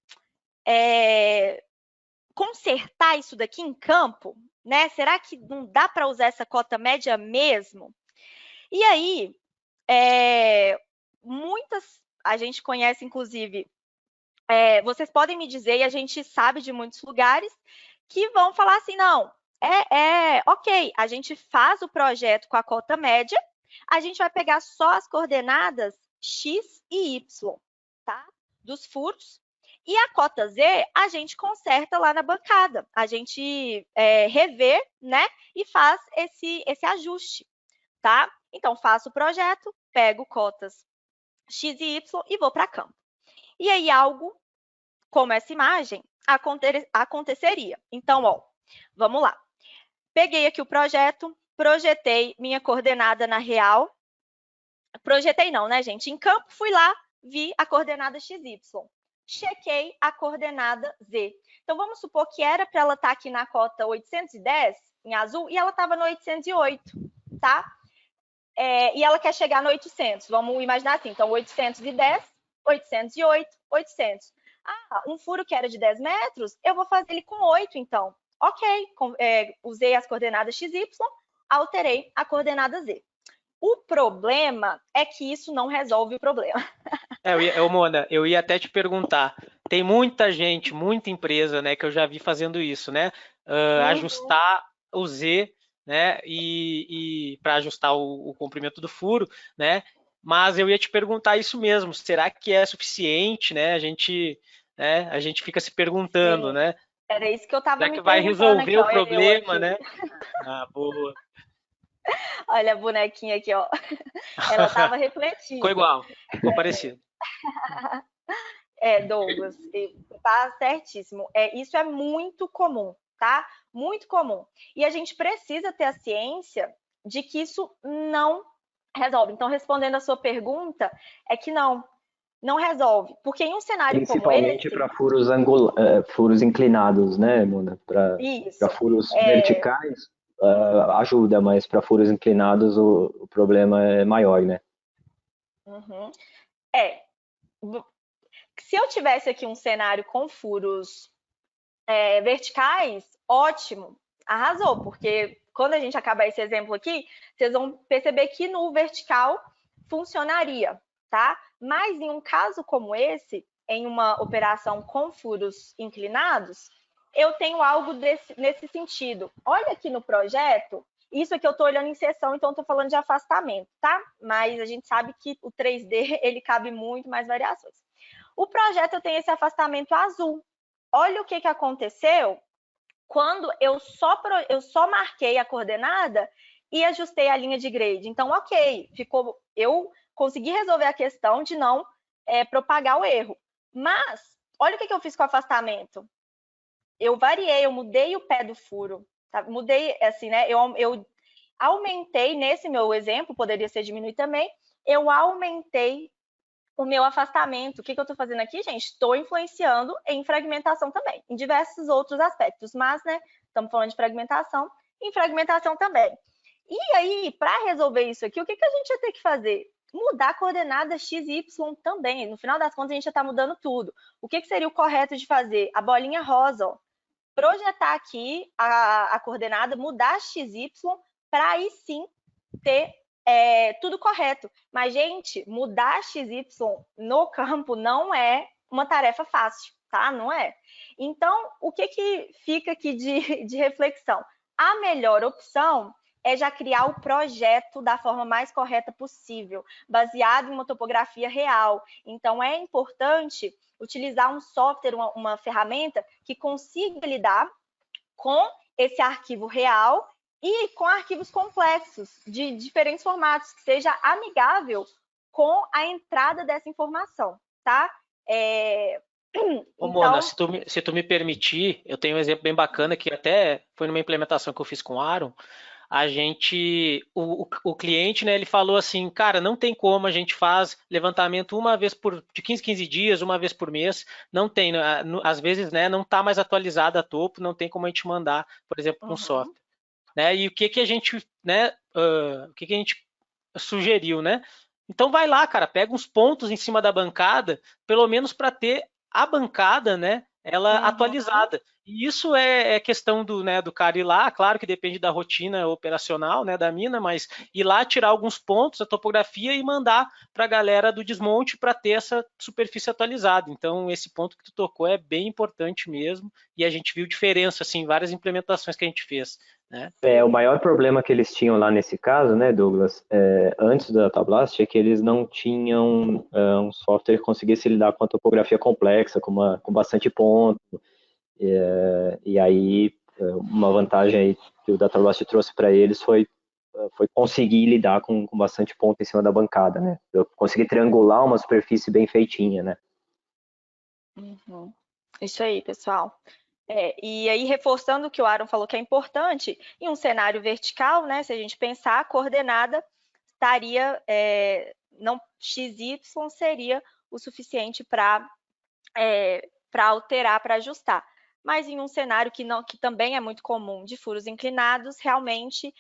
consertar isso daqui em campo? Né? Será que não dá para usar essa cota média mesmo? E aí, a gente conhece, inclusive, vocês podem me dizer, e a gente sabe de muitos lugares, que vão falar assim, não, ok, a gente faz o projeto com a cota média, a gente vai pegar só as coordenadas X e Y, tá? Dos furos, e a cota Z a gente conserta lá na bancada, a gente revê, né, e faz esse ajuste, tá? Então, faço o projeto, pego cotas X e Y e vou para campo. E aí, algo como essa imagem aconteceria. Então, ó, vamos lá. Peguei aqui o projeto, projetei minha coordenada na real. Projetei não, né, gente? Em campo, fui lá, vi a coordenada XY. Chequei a coordenada Z. Então, vamos supor que era para ela estar aqui na cota 810, em azul, e ela estava no 808, tá? E ela quer chegar no 800. Vamos imaginar assim. Então, 810, 808, 800. Um furo que era de 10 metros, eu vou fazer ele com 8, então. Ok, usei as coordenadas XY, alterei a coordenada Z. O problema é que isso não resolve o problema. Mona, eu ia até te perguntar, tem muita gente, muita empresa, né, que eu já vi fazendo isso, né? Ajustar o Z, né, e para ajustar o comprimento do furo, né? Mas eu ia te perguntar isso mesmo, será que é suficiente, né? A gente fica se perguntando, Sim, né? era isso que eu estava me perguntando. Será que vai resolver o problema, né? Boa. Olha a bonequinha aqui, ó. Ela estava refletindo. Ficou igual, ficou parecido. Douglas, tá certíssimo. Isso é muito comum, tá? Muito comum. E a gente precisa ter a ciência de que isso não resolve. Então, respondendo a sua pergunta, é que não resolve. Porque em um cenário como esse... Principalmente para furos inclinados, né, Mona? Para furos verticais, ajuda, mas para furos inclinados o problema é maior, né? Se eu tivesse aqui um cenário com furos verticais, ótimo, arrasou, porque quando a gente acabar esse exemplo aqui, vocês vão perceber que no vertical funcionaria, tá? Mas em um caso como esse, em uma operação com furos inclinados, eu tenho algo nesse sentido. Olha aqui no projeto, isso aqui eu estou olhando em seção, então estou falando de afastamento, tá? Mas a gente sabe que o 3D, ele cabe muito mais variações. O projeto eu tenho esse afastamento azul. Olha o que aconteceu quando eu só marquei a coordenada e ajustei a linha de grade. Então, ok, eu consegui resolver a questão de não propagar o erro. Mas, olha o que eu fiz com o afastamento. Eu variei, eu mudei o pé do furo. Tá? Mudei, assim, né? Eu aumentei, nesse meu exemplo, poderia ser diminuir também, eu aumentei o meu afastamento. O que eu estou fazendo aqui, gente? Estou influenciando em fragmentação também, em diversos outros aspectos, mas, né, estamos falando de fragmentação, em fragmentação também. E aí, para resolver isso aqui, o que a gente ia ter que fazer? Mudar a coordenada x e y também. No final das contas, a gente já está mudando tudo. O que seria o correto de fazer? A bolinha rosa, ó. Projetar aqui a coordenada, mudar x, y, para aí sim ter tudo correto. Mas, gente, mudar XY no campo não é uma tarefa fácil, tá? Não é. Então, o que fica aqui de reflexão? A melhor opção é já criar o projeto da forma mais correta possível, baseado em uma topografia real. Então, é importante utilizar um software, uma ferramenta que consiga lidar com esse arquivo real e com arquivos complexos, de diferentes formatos, que seja amigável com a entrada dessa informação, tá? Ô, Mona, se tu me permitir, eu tenho um exemplo bem bacana que até foi numa implementação que eu fiz com o Aaron. O cliente, né, ele falou assim, cara, não tem como, a gente faz levantamento de 15 dias, uma vez por mês, não tem, às vezes, né, não está mais atualizado a topo, não tem como a gente mandar, por exemplo, com software. Né? E o que a gente, né, o que a gente sugeriu, né? Então vai lá, cara, pega uns pontos em cima da bancada, pelo menos para ter a bancada, né, ela atualizada. E isso é questão do cara ir lá, claro que depende da rotina operacional, né, da mina, mas ir lá tirar alguns pontos, a topografia e mandar para a galera do desmonte para ter essa superfície atualizada. Então esse ponto que tu tocou é bem importante mesmo e a gente viu diferença assim, em várias implementações que a gente fez. Né? O maior problema que eles tinham lá nesse caso, né, Douglas, antes da Datablast, é que eles não tinham um software que conseguisse lidar com a topografia complexa, com bastante ponto. E aí, uma vantagem aí que o Datablast trouxe para eles foi conseguir lidar com bastante ponto em cima da bancada, né? Eu consegui triangular uma superfície bem feitinha, né? Isso aí, pessoal. E aí, reforçando o que o Aaron falou que é importante, em um cenário vertical, né, se a gente pensar, a coordenada estaria, XY seria o suficiente para alterar, para ajustar. Mas em um cenário que também é muito comum, de furos inclinados, realmente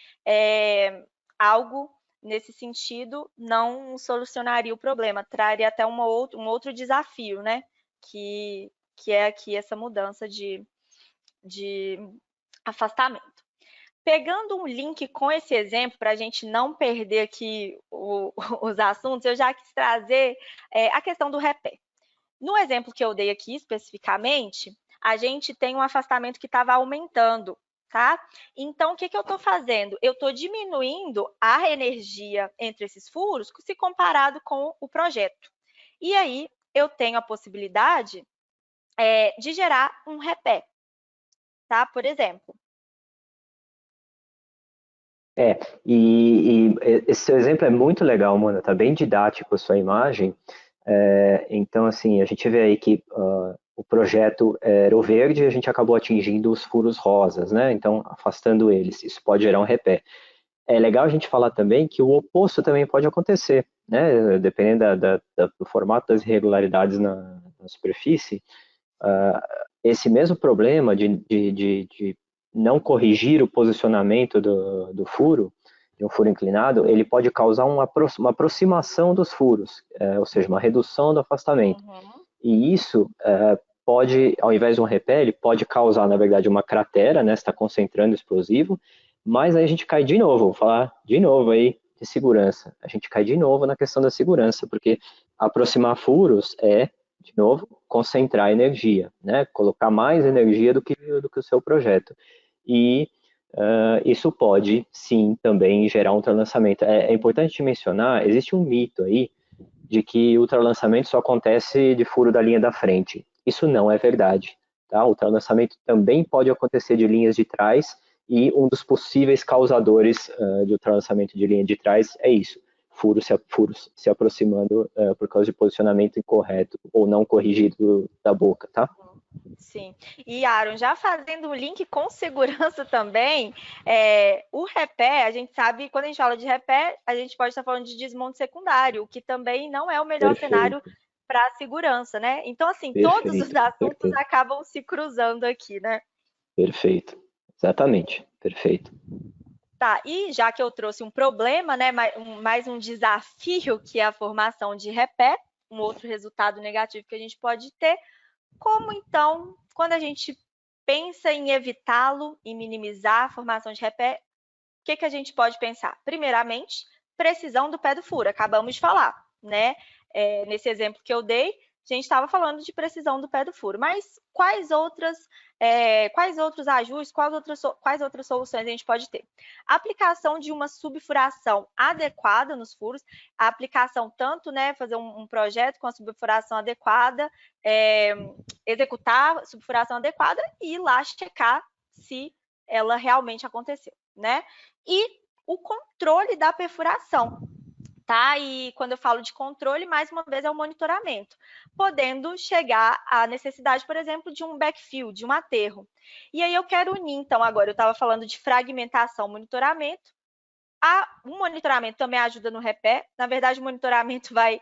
algo nesse sentido não solucionaria o problema, traria até um outro desafio, né, que é aqui essa mudança de afastamento. Pegando um link com esse exemplo, para a gente não perder aqui os assuntos, eu já quis trazer a questão do repé. No exemplo que eu dei aqui especificamente, a gente tem um afastamento que estava aumentando, tá? Então, o que eu estou fazendo? Eu estou diminuindo a energia entre esses furos se comparado com o projeto. E aí, eu tenho a possibilidade de gerar um repé. Tá? Por exemplo. E esse seu exemplo é muito legal, Mona, tá bem didático a sua imagem. Então, assim, a gente vê aí que o projeto era o verde e a gente acabou atingindo os furos rosas, né? Então, afastando eles, isso pode gerar um repé. É legal a gente falar também que o oposto também pode acontecer, né? Dependendo do formato das irregularidades na superfície, esse mesmo problema de não corrigir o posicionamento do furo, de um furo inclinado, ele pode causar uma aproximação dos furos, ou seja, uma redução do afastamento. E isso pode, ao invés de um repé, ele pode causar, na verdade, uma cratera, né? Você está concentrando explosivo, mas aí a gente cai de novo, vou falar de novo aí de segurança. A gente cai de novo na questão da segurança, porque aproximar furos é de novo, concentrar energia, né? Colocar mais energia do que o seu projeto. E isso pode, sim, também gerar um ultralançamento. É importante mencionar, existe um mito aí de que o ultralançamento só acontece de furo da linha da frente. Isso não é verdade. Tá? O ultralançamento também pode acontecer de linhas de trás, e um dos possíveis causadores de ultralançamento de linha de trás é isso, furos se aproximando por causa de posicionamento incorreto ou não corrigido da boca, tá? Sim. E, Aaron, já fazendo um link com segurança também, o repé, a gente sabe, quando a gente fala de repé, a gente pode estar falando de desmonte secundário, o que também não é o melhor cenário para a segurança, né? Então, assim, todos os assuntos acabam se cruzando aqui, né? Perfeito. Exatamente. Perfeito. Tá, e já que eu trouxe um problema, né, mais um desafio, que é a formação de repé, um outro resultado negativo que a gente pode ter, como então, quando a gente pensa em evitá-lo e minimizar a formação de repé, o que a gente pode pensar? Primeiramente, precisão do pé do furo, acabamos de falar, né? Nesse exemplo que eu dei, a gente estava falando de precisão do pé do furo, mas quais outros ajustes, quais outras soluções a gente pode ter? A aplicação de uma subfuração adequada nos furos, a aplicação tanto, né, fazer um projeto com a subfuração adequada, executar a subfuração adequada e ir lá checar se ela realmente aconteceu, né? E o controle da perfuração, tá? E quando eu falo de controle, mais uma vez é o monitoramento, podendo chegar à necessidade, por exemplo, de um backfill, de um aterro. E aí eu quero unir, então, agora eu estava falando de fragmentação, monitoramento. O monitoramento também ajuda no repé. Na verdade, o monitoramento vai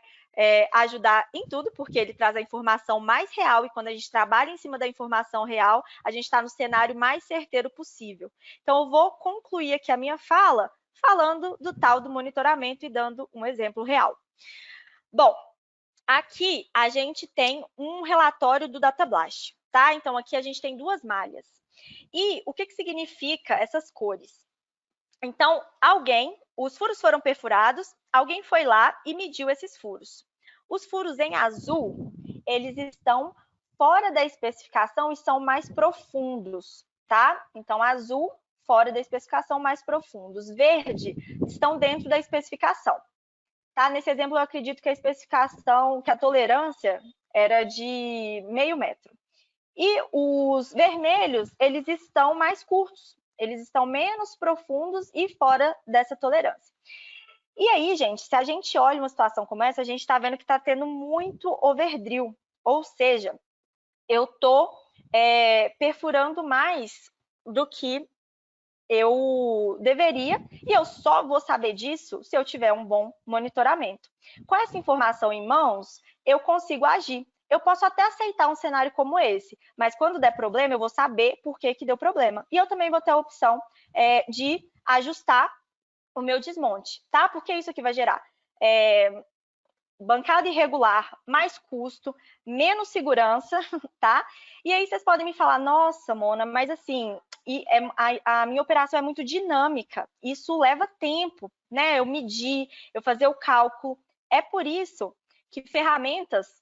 ajudar em tudo, porque ele traz a informação mais real, e quando a gente trabalha em cima da informação real, a gente está no cenário mais certeiro possível. Então, eu vou concluir aqui a minha fala falando do tal do monitoramento e dando um exemplo real. Bom, aqui a gente tem um relatório do DataBlast, tá? Então, aqui a gente tem duas malhas. E o que significa essas cores? Então, os furos foram perfurados, alguém foi lá e mediu esses furos. Os furos em azul, eles estão fora da especificação e são mais profundos, tá? Então, azul, fora da especificação, mais profundos. Verde, estão dentro da especificação. Tá? Nesse exemplo, eu acredito que a especificação, que a tolerância era de 0,5 metro. E os vermelhos, eles estão mais curtos, eles estão menos profundos e fora dessa tolerância. E aí, gente, se a gente olha uma situação como essa, a gente está vendo que está tendo muito overdrill, ou seja, eu estou perfurando mais do que eu deveria, e eu só vou saber disso se eu tiver um bom monitoramento. Com essa informação em mãos, eu consigo agir. Eu posso até aceitar um cenário como esse, mas quando der problema, eu vou saber por que deu problema. E eu também vou ter a opção de ajustar o meu desmonte, tá? Porque isso aqui vai gerar bancada irregular, mais custo, menos segurança, tá? E aí vocês podem me falar, nossa, Mona, mas assim, a minha operação é muito dinâmica, isso leva tempo, né? Eu medir, eu fazer o cálculo. É por isso que ferramentas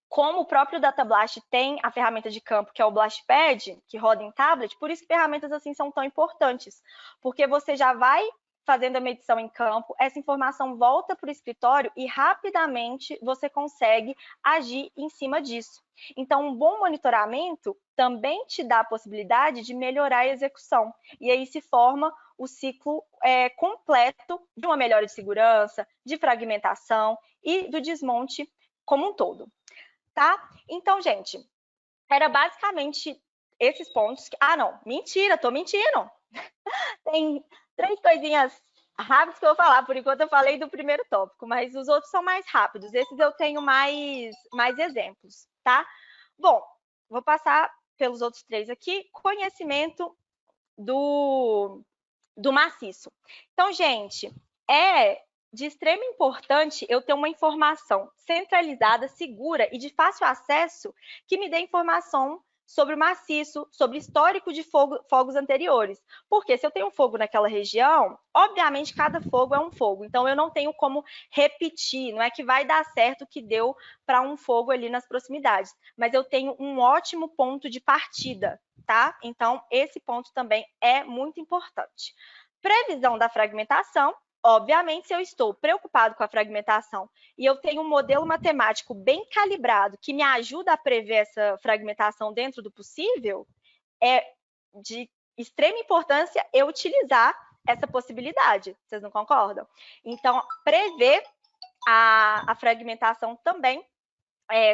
como o próprio DataBlast tem a ferramenta de campo, que é o BlastPad, que roda em tablet, por isso que ferramentas assim são tão importantes, porque você já vai fazendo a medição em campo, essa informação volta para o escritório e rapidamente você consegue agir em cima disso. Então, um bom monitoramento também te dá a possibilidade de melhorar a execução, e aí se forma o ciclo completo de uma melhora de segurança, de fragmentação e do desmonte como um todo. Tá? Então, gente, era basicamente esses pontos. Não, mentira, tô mentindo. Tem 3 coisinhas rápidas que eu vou falar. Por enquanto eu falei do primeiro tópico, mas os outros são mais rápidos. Esses eu tenho mais exemplos, tá? Bom, vou passar pelos outros 3 aqui. Conhecimento do maciço. Então, gente, de extrema importância eu ter uma informação centralizada, segura e de fácil acesso que me dê informação sobre o maciço, sobre histórico de fogos anteriores. Porque se eu tenho um fogo naquela região, obviamente cada fogo é um fogo. Então eu não tenho como repetir, não é que vai dar certo o que deu para um fogo ali nas proximidades, mas eu tenho um ótimo ponto de partida, tá? Então esse ponto também é muito importante. Previsão da fragmentação. Obviamente, se eu estou preocupado com a fragmentação e eu tenho um modelo matemático bem calibrado que me ajuda a prever essa fragmentação dentro do possível, é de extrema importância eu utilizar essa possibilidade. Vocês não concordam? Então, prever a fragmentação também,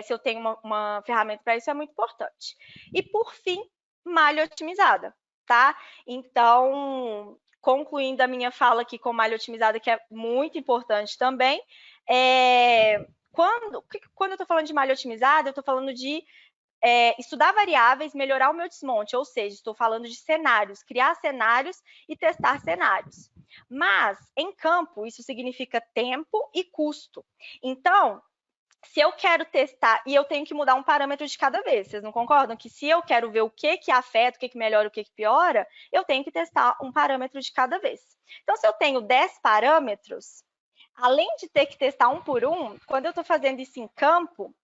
se eu tenho uma ferramenta para isso, é muito importante. E, por fim, malha otimizada, tá? Então, concluindo a minha fala aqui com malha otimizada, que é muito importante também, quando eu estou falando de malha otimizada, eu estou falando de estudar variáveis, melhorar o meu desmonte, ou seja, estou falando de cenários, criar cenários e testar cenários. Mas, em campo, isso significa tempo e custo. Então, se eu quero testar, e eu tenho que mudar um parâmetro de cada vez, vocês não concordam? Que se eu quero ver o que afeta, o que melhora, o que piora, eu tenho que testar um parâmetro de cada vez. Então, se eu tenho 10 parâmetros, além de ter que testar um por um, quando eu estou fazendo isso em campo,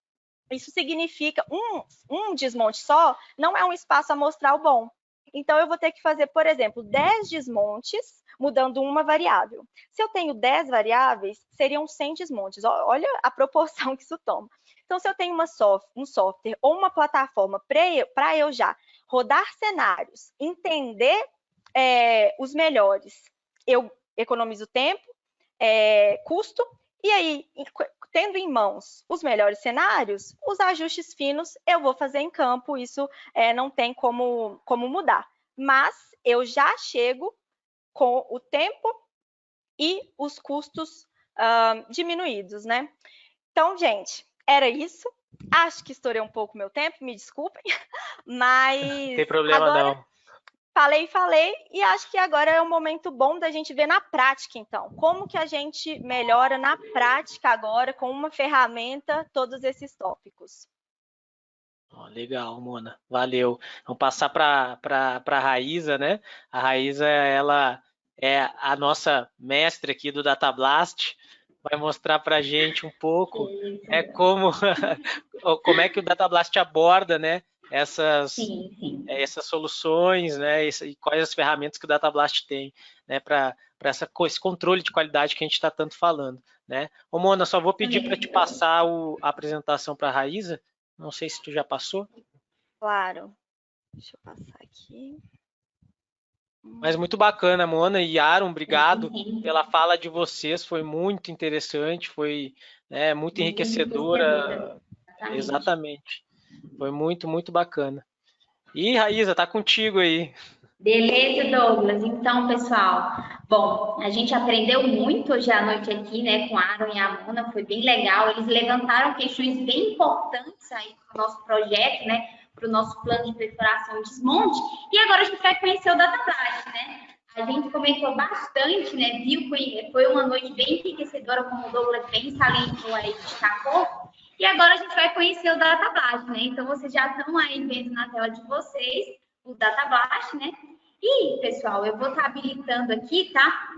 isso significa um desmonte só não é um espaço amostral bom. Então, eu vou ter que fazer, por exemplo, 10 desmontes, mudando uma variável. Se eu tenho 10 variáveis, seriam 100 desmontes. Olha a proporção que isso toma. Então, se eu tenho um software ou uma plataforma para eu já rodar cenários, entender os melhores, eu economizo tempo, custo, e aí, tendo em mãos os melhores cenários, os ajustes finos eu vou fazer em campo, isso não tem como mudar. Mas eu já chego com o tempo e os custos diminuídos, né? Então, gente, era isso. Acho que estourei um pouco meu tempo, me desculpem, mas não tem problema agora, não. Falei, e acho que agora é um momento bom da gente ver na prática, então. Como que a gente melhora na prática agora, com uma ferramenta, todos esses tópicos. Legal, Mona. Valeu. Vamos passar para a Raíza, né? A Raíza, ela é a nossa mestre aqui do Datablast. Vai mostrar para a gente um pouco como é que o Datablast aborda, né? Essas soluções, né? E quais as ferramentas que o Datablast tem, né? Para esse controle de qualidade que a gente está tanto falando, né? Ô, Mona, só vou pedir para te passar a apresentação para a Raíza. Não sei se tu já passou. Claro. Deixa eu passar aqui. Mas muito bacana, Mona e Aaron, obrigado pela fala de vocês, foi muito interessante, foi muito enriquecedora. Exatamente. Foi muito, muito bacana. E Raíza, tá contigo aí. Beleza, Douglas. Então, pessoal, bom, a gente aprendeu muito hoje à noite aqui, né, com a Aaron e a Mona, foi bem legal. Eles levantaram questões bem importantes aí para o nosso projeto, né, para o nosso plano de perfuração e desmonte. E agora a gente vai conhecer o Datablast, né? A gente comentou bastante, né, viu que foi uma noite bem enriquecedora, como o Douglas bem salientou aí, destacou. E agora a gente vai conhecer o Datablast, né? Então, vocês já estão aí vendo na tela de vocês o Datablast, né? E, pessoal, eu vou estar habilitando aqui, tá?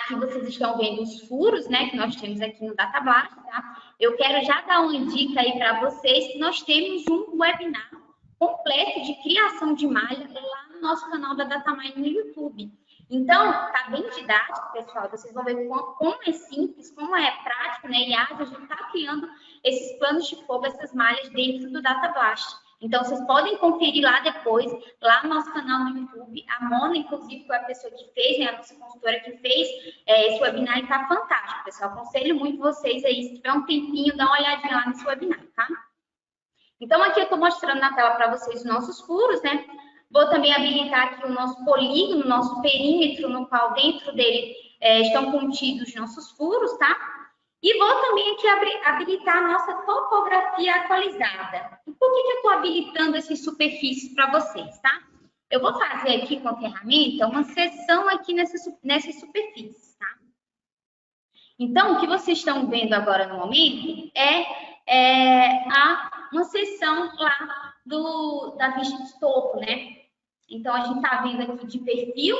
Aqui vocês estão vendo os furos, né, que nós temos aqui no Datablast, tá? Eu quero já dar uma dica aí para vocês que nós temos um webinar completo de criação de malha lá no nosso canal da Datamine no YouTube. Então, tá bem didático, pessoal. Vocês vão ver como é simples, como é prático, né? E ágil, a gente está criando esses planos de fogo, essas malhas dentro do Datablast. Então, vocês podem conferir lá depois, lá no nosso canal no YouTube. A Mona, inclusive, foi a pessoa que fez, né, a nossa consultora que fez esse webinar e está fantástico, pessoal. Aconselho muito vocês aí, se tiver um tempinho, dá uma olhadinha lá nesse webinar, tá? Então, aqui eu estou mostrando na tela para vocês os nossos furos, né? Vou também habilitar aqui o nosso polígono, o nosso perímetro, no qual dentro dele estão contidos nossos furos, tá? E vou também aqui habilitar a nossa topografia atualizada. E por que eu estou habilitando essas superfícies para vocês, tá? Eu vou fazer aqui com a ferramenta uma seção aqui nessas superfícies, tá? Então, o que vocês estão vendo agora no momento é uma seção lá da vista de topo, né? Então, a gente está vendo aqui de perfil,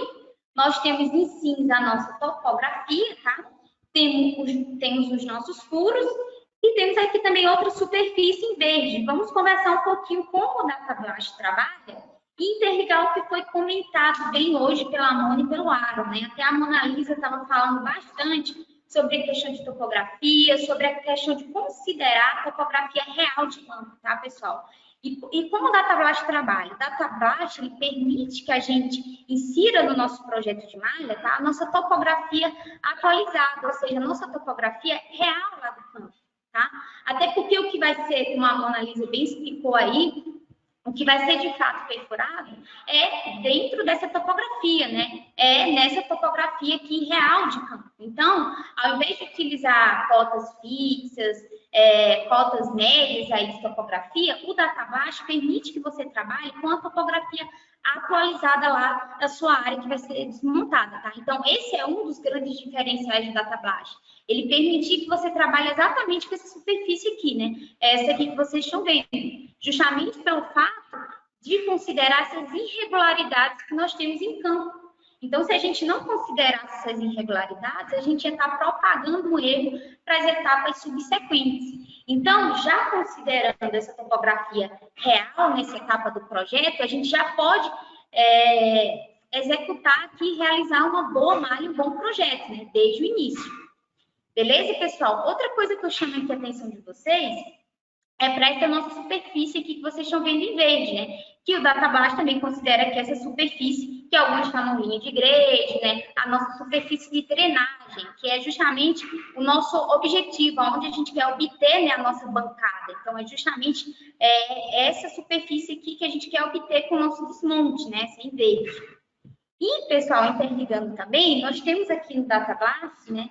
nós temos em cinza a nossa topografia, tá? Temos os nossos furos e temos aqui também outra superfície em verde. Vamos conversar um pouquinho como o DataBlast trabalha e interligar o que foi comentado bem hoje pela Mona e pelo Aaron, né? Até a Mona Lisa estava falando bastante sobre a questão de topografia, sobre a questão de considerar a topografia real de campo, tá, pessoal? E como o DataBlast trabalha? O DataBlast ele permite que a gente insira no nosso projeto de malha, tá, a nossa topografia atualizada, ou seja, a nossa topografia real lá do campo, tá? Até porque o que vai ser, como a Mona Lisa bem explicou aí, o que vai ser de fato perfurado é dentro dessa topografia, né? É nessa topografia aqui real de campo. Então, ao invés de utilizar cotas fixas, cotas médias aí de topografia, o DataBlast permite que você trabalhe com a topografia atualizada lá da sua área que vai ser desmontada, tá? Então, esse é um dos grandes diferenciais do DataBlast. Ele permite que você trabalhe exatamente com essa superfície aqui, né? Essa aqui que vocês estão vendo. Justamente pelo fato de considerar essas irregularidades que nós temos em campo. Então, se a gente não considerasse essas irregularidades, a gente ia estar propagando um erro para as etapas subsequentes. Então, já considerando essa topografia real nessa etapa do projeto, a gente já pode executar aqui e realizar uma boa malha, um bom projeto, né? Desde o início. Beleza, pessoal? Outra coisa que eu chamo aqui a atenção de vocês é para essa nossa superfície aqui que vocês estão vendo em verde, né? Que o DataBlast também considera que essa superfície, que alguns chamam linha de grade, né? A nossa superfície de drenagem, que é justamente o nosso objetivo, onde a gente quer obter, né, a nossa bancada. Então, é justamente essa superfície aqui que a gente quer obter com o nosso desmonte, né? Essa em verde. E, pessoal, interligando também, nós temos aqui no DataBlast, né,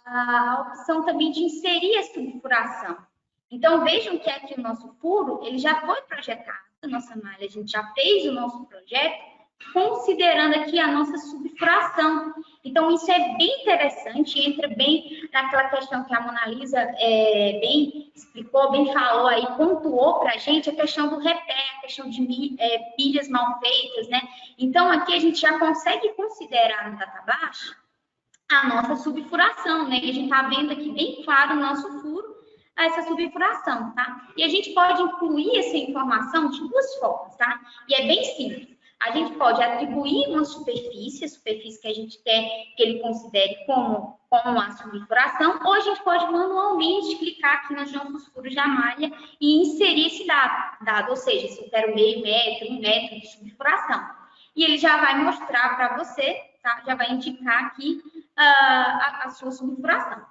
a opção também de inserir a subfuração. Então, vejam que aqui o nosso furo, ele já foi projetado, a nossa malha, a gente já fez o nosso projeto, considerando aqui a nossa subfuração. Então, isso é bem interessante, entra bem naquela questão que a Mona Lisa bem explicou, bem falou aí, pontuou para a gente a questão do repair, a questão de pilhas mal feitas, né? Então, aqui a gente já consegue considerar no DataBlast a nossa subfuração, né? E a gente está vendo aqui bem claro o nosso furo, essa subfuração, tá? E a gente pode incluir essa informação de duas formas, tá? E é bem simples. A gente pode atribuir uma superfície, a superfície que a gente quer que ele considere como a subfuração, ou a gente pode manualmente clicar aqui nos nossos furos da malha e inserir esse dado, ou seja, se eu quero meio metro, 1 metro de subfuração. E ele já vai mostrar para você, tá? Já vai indicar aqui a sua subfuração.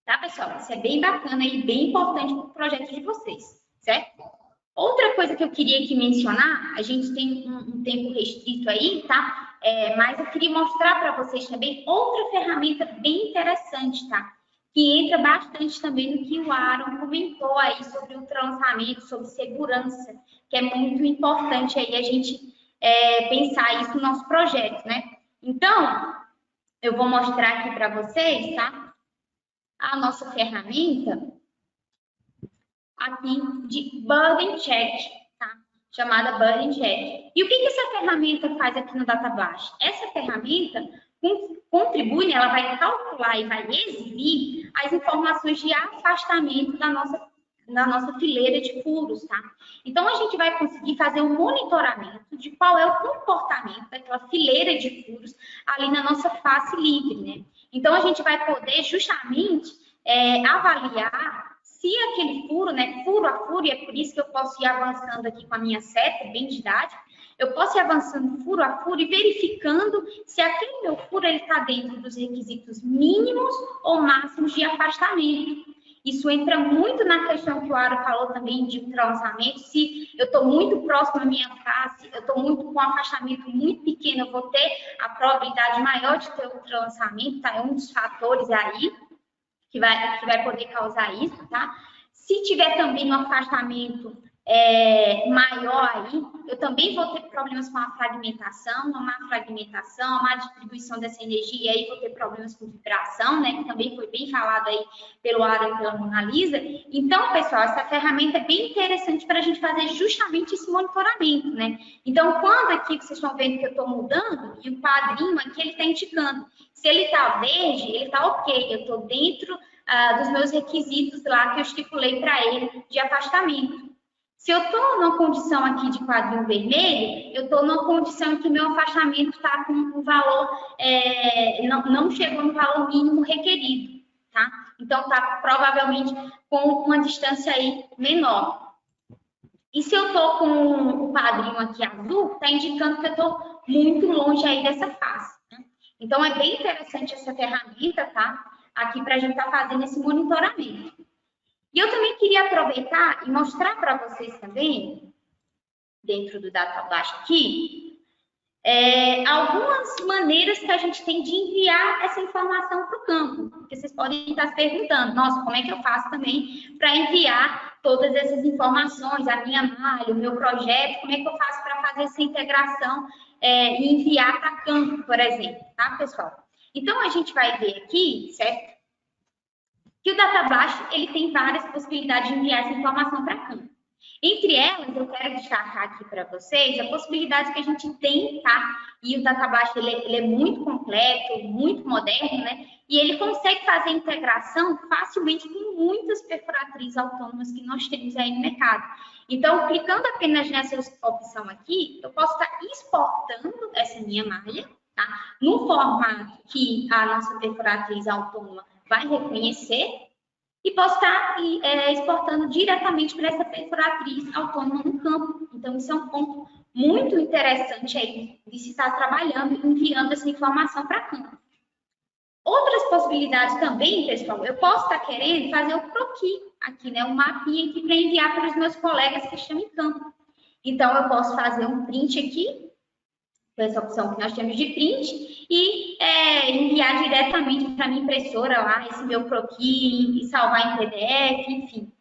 Tá, pessoal? Isso é bem bacana e bem importante para o projeto de vocês, certo? Outra coisa que eu queria aqui mencionar, a gente tem um tempo restrito aí, tá? Mas eu queria mostrar para vocês também outra ferramenta bem interessante, tá? Que entra bastante também no que o Aaron comentou aí sobre ultralançamento, sobre segurança, que é muito importante aí a gente pensar isso no nosso projeto, né? Então, eu vou mostrar aqui para vocês, tá? A nossa ferramenta aqui de Burden Check, tá? Chamada Burden Check. E o que essa ferramenta faz aqui no DataBlast? Essa ferramenta contribui, né? Ela vai calcular e vai exibir as informações de afastamento da nossa fileira de furos, tá? Então, a gente vai conseguir fazer um monitoramento de qual é o comportamento daquela fileira de furos ali na nossa face livre, né? Então, a gente vai poder justamente avaliar se aquele furo, né, furo a furo, e é por isso que eu posso ir avançando aqui com a minha seta, bem didática, eu posso ir avançando furo a furo e verificando se aquele meu furo está dentro dos requisitos mínimos ou máximos de afastamento. Isso entra muito na questão que o Aaron falou também de ultralançamento. Se eu estou muito próximo à minha face, eu estou muito com um afastamento muito pequeno, eu vou ter a probabilidade maior de ter ultralançamento, tá? É um dos fatores aí que vai poder causar isso, tá? Se tiver também um afastamento maior aí, eu também vou ter problemas com a fragmentação, a má fragmentação, a má distribuição dessa energia, e aí vou ter problemas com vibração, né, que também foi bem falado aí pelo Aaron e pela Mona Lisa. Então, pessoal, essa ferramenta é bem interessante para a gente fazer justamente esse monitoramento, né? Então, quando aqui vocês estão vendo que eu estou mudando, e o quadrinho aqui, ele está indicando, se ele está verde, ele está ok, eu estou dentro dos meus requisitos lá que eu estipulei para ele de afastamento. Se eu estou numa condição aqui de quadrinho vermelho, eu estou numa condição em que meu afastamento está com um valor, não chegou no valor mínimo requerido, tá? Então, está provavelmente com uma distância aí menor. E se eu estou com o quadrinho aqui azul, está indicando que eu estou muito longe aí dessa face, né? Então, é bem interessante essa ferramenta, tá? Aqui para a gente estar fazendo esse monitoramento. E eu também queria aproveitar e mostrar para vocês também, dentro do DataBlast aqui, algumas maneiras que a gente tem de enviar essa informação para o campo. Porque vocês podem estar se perguntando, nossa, como é que eu faço também para enviar todas essas informações, a minha malha, o meu projeto, como é que eu faço para fazer essa integração e enviar para campo, por exemplo, tá, pessoal? Então, a gente vai ver aqui, certo? Que o DataBlast, ele tem várias possibilidades de enviar essa informação para campo. Entre elas, eu quero destacar aqui para vocês a possibilidade que a gente tem, tá? E o DataBlast, ele é muito completo, muito moderno, né? E ele consegue fazer integração facilmente com muitas perfuratrizes autônomas que nós temos aí no mercado. Então, clicando apenas nessa opção aqui, eu posso estar exportando essa minha malha, tá? No formato que a nossa perfuratriz autônoma vai reconhecer, e posso estar exportando diretamente para essa perfuratriz autônoma no campo. Então, isso é um ponto muito interessante aí de se estar trabalhando e enviando essa informação para campo. Outras possibilidades também, pessoal, eu posso estar querendo fazer o croquis aqui, né? Um mapinha aqui para enviar para os meus colegas que estão em campo. Então, eu posso fazer um print aqui, com essa opção que nós temos de print, e enviar diretamente para a minha impressora lá, esse meu croquis, e salvar em PDF, enfim.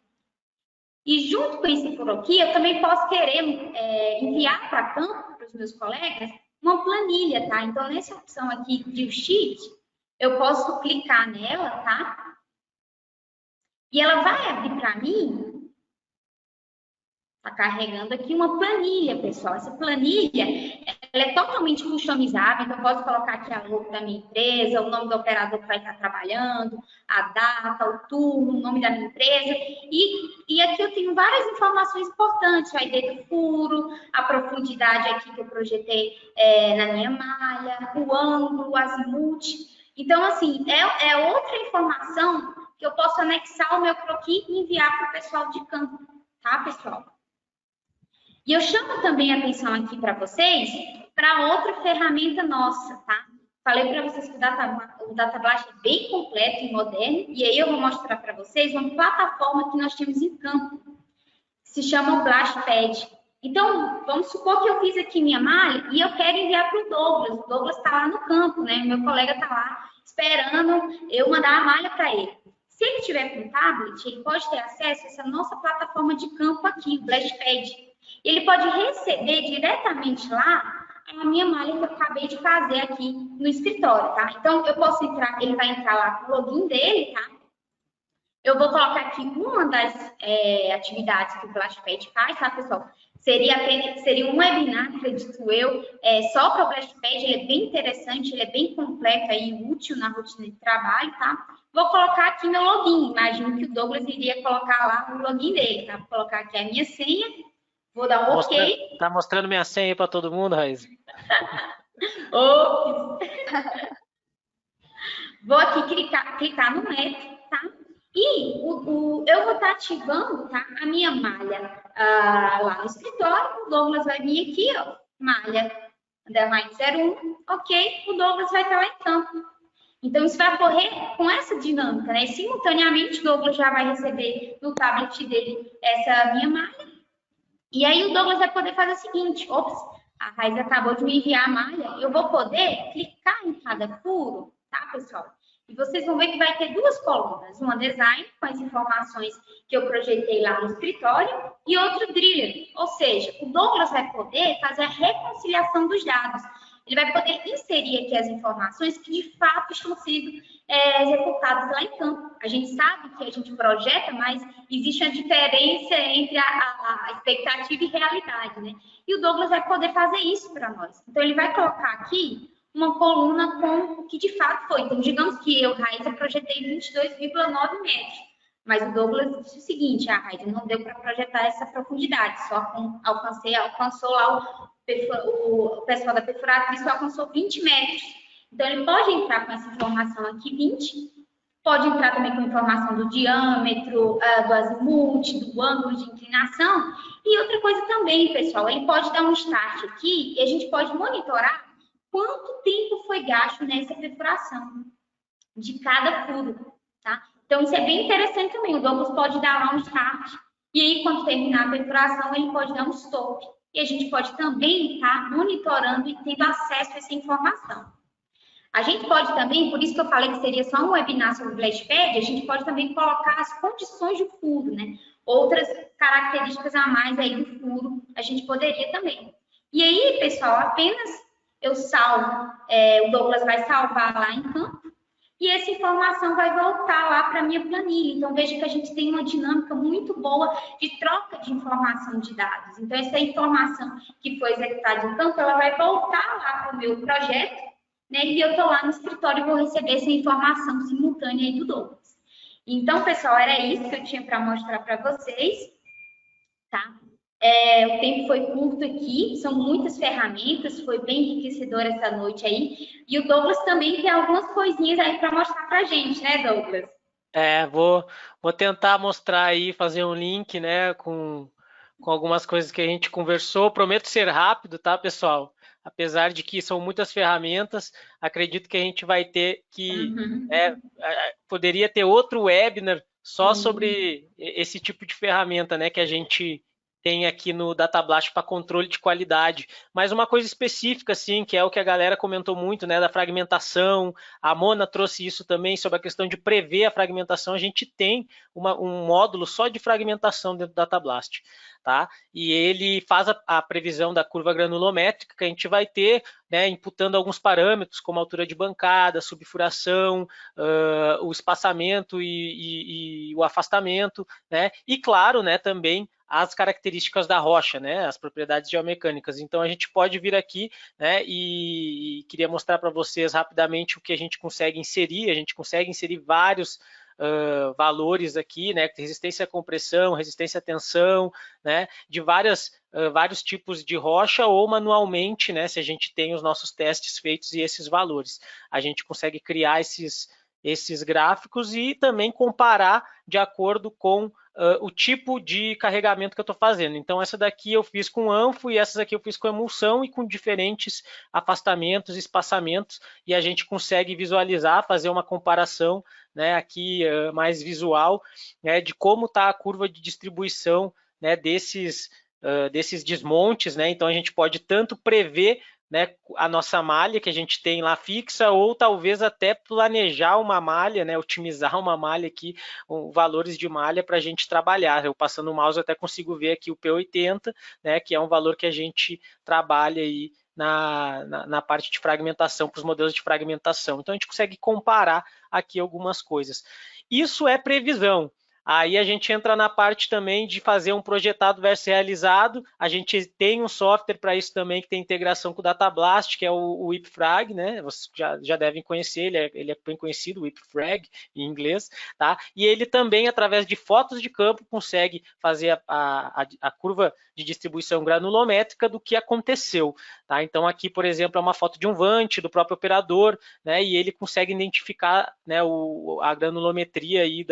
E junto com esse croquis, eu também posso querer enviar para campo, para os meus colegas, uma planilha, tá? Então, nessa opção aqui de sheet, eu posso clicar nela, tá? E ela vai abrir para mim. Está carregando aqui uma planilha, pessoal. Essa planilha, ela é totalmente customizável, então eu posso colocar aqui a logo da minha empresa, o nome do operador que vai estar trabalhando, a data, o turno, o nome da minha empresa. E aqui eu tenho várias informações importantes, a ID do furo, a profundidade aqui que eu projetei na minha malha, o ângulo, o azimuth. Então, assim, é outra informação que eu posso anexar ao meu croquis e enviar para o pessoal de campo, tá, pessoal? E eu chamo também a atenção aqui para vocês para outra ferramenta nossa, tá? Falei para vocês que o DataBlast é bem completo e moderno, e aí eu vou mostrar para vocês uma plataforma que nós temos em campo, que se chama o BlastPad. Então, vamos supor que eu fiz aqui minha malha e eu quero enviar para o Douglas. O Douglas está lá no campo, né? Meu colega está lá esperando eu mandar a malha para ele. Se ele tiver com tablet, ele pode ter acesso a essa nossa plataforma de campo aqui, o BlastPad. Ele pode receber diretamente lá a minha malha que eu acabei de fazer aqui no escritório, tá? Então, eu posso entrar, ele vai entrar lá com o login dele, tá? Eu vou colocar aqui uma das atividades que o BlastPad faz, tá, pessoal? Seria um webinar, acredito eu, só para o BlastPad. Ele é bem interessante, ele é bem completo e útil na rotina de trabalho, tá? Vou colocar aqui meu login. Imagino que o Douglas iria colocar lá o login dele, tá? Vou colocar aqui a minha senha. Vou dar um OK. Tá mostrando minha senha aí para todo mundo, Raiz? Vou aqui clicar no map, tá? E eu vou estar ativando, tá, a minha malha lá no escritório. O Douglas vai vir aqui, ó, malha underline 01, OK, o Douglas vai estar lá em campo. Então, isso vai ocorrer com essa dinâmica, né? E, simultaneamente, o Douglas já vai receber no tablet dele essa minha malha. E aí o Douglas vai poder fazer o seguinte, a Raiz acabou de me enviar a malha, eu vou poder clicar em cada furo, tá, pessoal? E vocês vão ver que vai ter duas colunas, uma design, com as informações que eu projetei lá no escritório, e outra driller, ou seja, o Douglas vai poder fazer a reconciliação dos dados. Ele vai poder inserir aqui as informações que de fato estão sendo executadas lá em campo. A gente sabe que a gente projeta, mas existe uma diferença entre a expectativa e realidade, né? E o Douglas vai poder fazer isso para nós. Então, ele vai colocar aqui uma coluna com o que de fato foi. Então, digamos que eu, Raíssa, projetei 22,9 metros. Mas o Douglas disse o seguinte, Raíssa, não deu para projetar essa profundidade, só alcançou lá o pessoal da perfuratriz só alcançou 20 metros. Então, ele pode entrar com essa informação aqui, 20, pode entrar também com informação do diâmetro, do azimuth, do ângulo de inclinação. E outra coisa também, pessoal, ele pode dar um start aqui e a gente pode monitorar quanto tempo foi gasto nessa perfuração de cada furo, tá? Então, isso é bem interessante também. O Douglas pode dar lá um start e aí, quando terminar a perfuração, ele pode dar um stop. E a gente pode também estar monitorando e tendo acesso a essa informação. A gente pode também, por isso que eu falei que seria só um webinar sobre o Blastpad, a gente pode também colocar as condições do furo, né? Outras características a mais aí do furo, a gente poderia também. E aí, pessoal, apenas eu salvo, o Douglas vai salvar lá em campo, e essa informação vai voltar lá para a minha planilha. Então, veja que a gente tem uma dinâmica muito boa de troca de informação de dados. Então, essa informação que foi executada em campo, ela vai voltar lá para o meu projeto, né? E eu estou lá no escritório e vou receber essa informação simultânea aí do Douglas. Então, pessoal, era isso que eu tinha para mostrar para vocês, tá? O tempo foi curto aqui, são muitas ferramentas, foi bem enriquecedor essa noite aí. E o Douglas também tem algumas coisinhas aí para mostrar para a gente, né, Douglas? Vou tentar mostrar aí, fazer um link, né, com algumas coisas que a gente conversou. Prometo ser rápido, tá, pessoal? Apesar de que são muitas ferramentas, acredito que a gente vai ter que... poderia ter outro webinar só sobre esse tipo de ferramenta, né, que a gente tem aqui no DataBlast para controle de qualidade. Mas uma coisa específica, assim, que é o que a galera comentou muito, né, da fragmentação, a Mona trouxe isso também, sobre a questão de prever a fragmentação. A gente tem um módulo só de fragmentação dentro do DataBlast, tá? E ele faz a previsão da curva granulométrica que a gente vai ter, né, imputando alguns parâmetros, como a altura de bancada, subfuração, o espaçamento e o afastamento, né? E claro, né, também as características da rocha, né, as propriedades geomecânicas. Então, a gente pode vir aqui, né, e queria mostrar para vocês rapidamente o que a gente consegue inserir. A gente consegue inserir vários valores aqui, né, resistência à compressão, resistência à tensão, né, de vários tipos de rocha, ou manualmente, né, se a gente tem os nossos testes feitos e esses valores. A gente consegue criar esses gráficos e também comparar de acordo com o tipo de carregamento que eu estou fazendo. Então, essa daqui eu fiz com anfo e essas aqui eu fiz com emulsão e com diferentes afastamentos, espaçamentos, e a gente consegue visualizar, fazer uma comparação, né, aqui mais visual, né, de como está a curva de distribuição, né, desses desmontes, né? Então, a gente pode tanto prever, né, a nossa malha que a gente tem lá fixa, ou talvez até planejar uma malha, né, otimizar uma malha aqui, valores de malha para a gente trabalhar. Eu passando o mouse até consigo ver aqui o P80, né, que é um valor que a gente trabalha aí na parte de fragmentação, para os modelos de fragmentação. Então, a gente consegue comparar aqui algumas coisas. Isso é previsão. Aí a gente entra na parte também de fazer um projetado versus realizado. A gente tem um software para isso também, que tem integração com o DataBlast, que é o WIPFrag, né? Vocês já devem conhecer, ele é bem conhecido, o WIPFrag em inglês, tá? E ele também, através de fotos de campo, consegue fazer a curva de distribuição granulométrica do que aconteceu, tá? Então aqui, por exemplo, é uma foto de um vante do próprio operador, né? E ele consegue identificar, né, a granulometria aí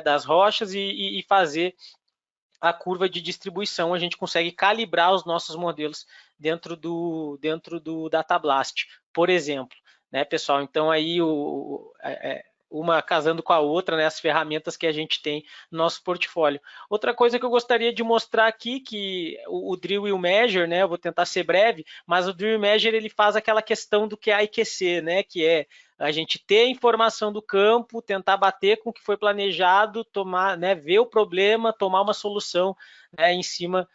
das rochas e fazer a curva de distribuição. A gente consegue calibrar os nossos modelos dentro do DataBlast, por exemplo, né, pessoal? Então aí uma casando com a outra, né, as ferramentas que a gente tem no nosso portfólio. Outra coisa que eu gostaria de mostrar aqui, que o Drill e o Measure, né, eu vou tentar ser breve, mas o Drill e o Measure ele faz aquela questão do que é a IQC, né, que é a gente ter a informação do campo, tentar bater com o que foi planejado, tomar, né, ver o problema, tomar uma solução, né, em cima,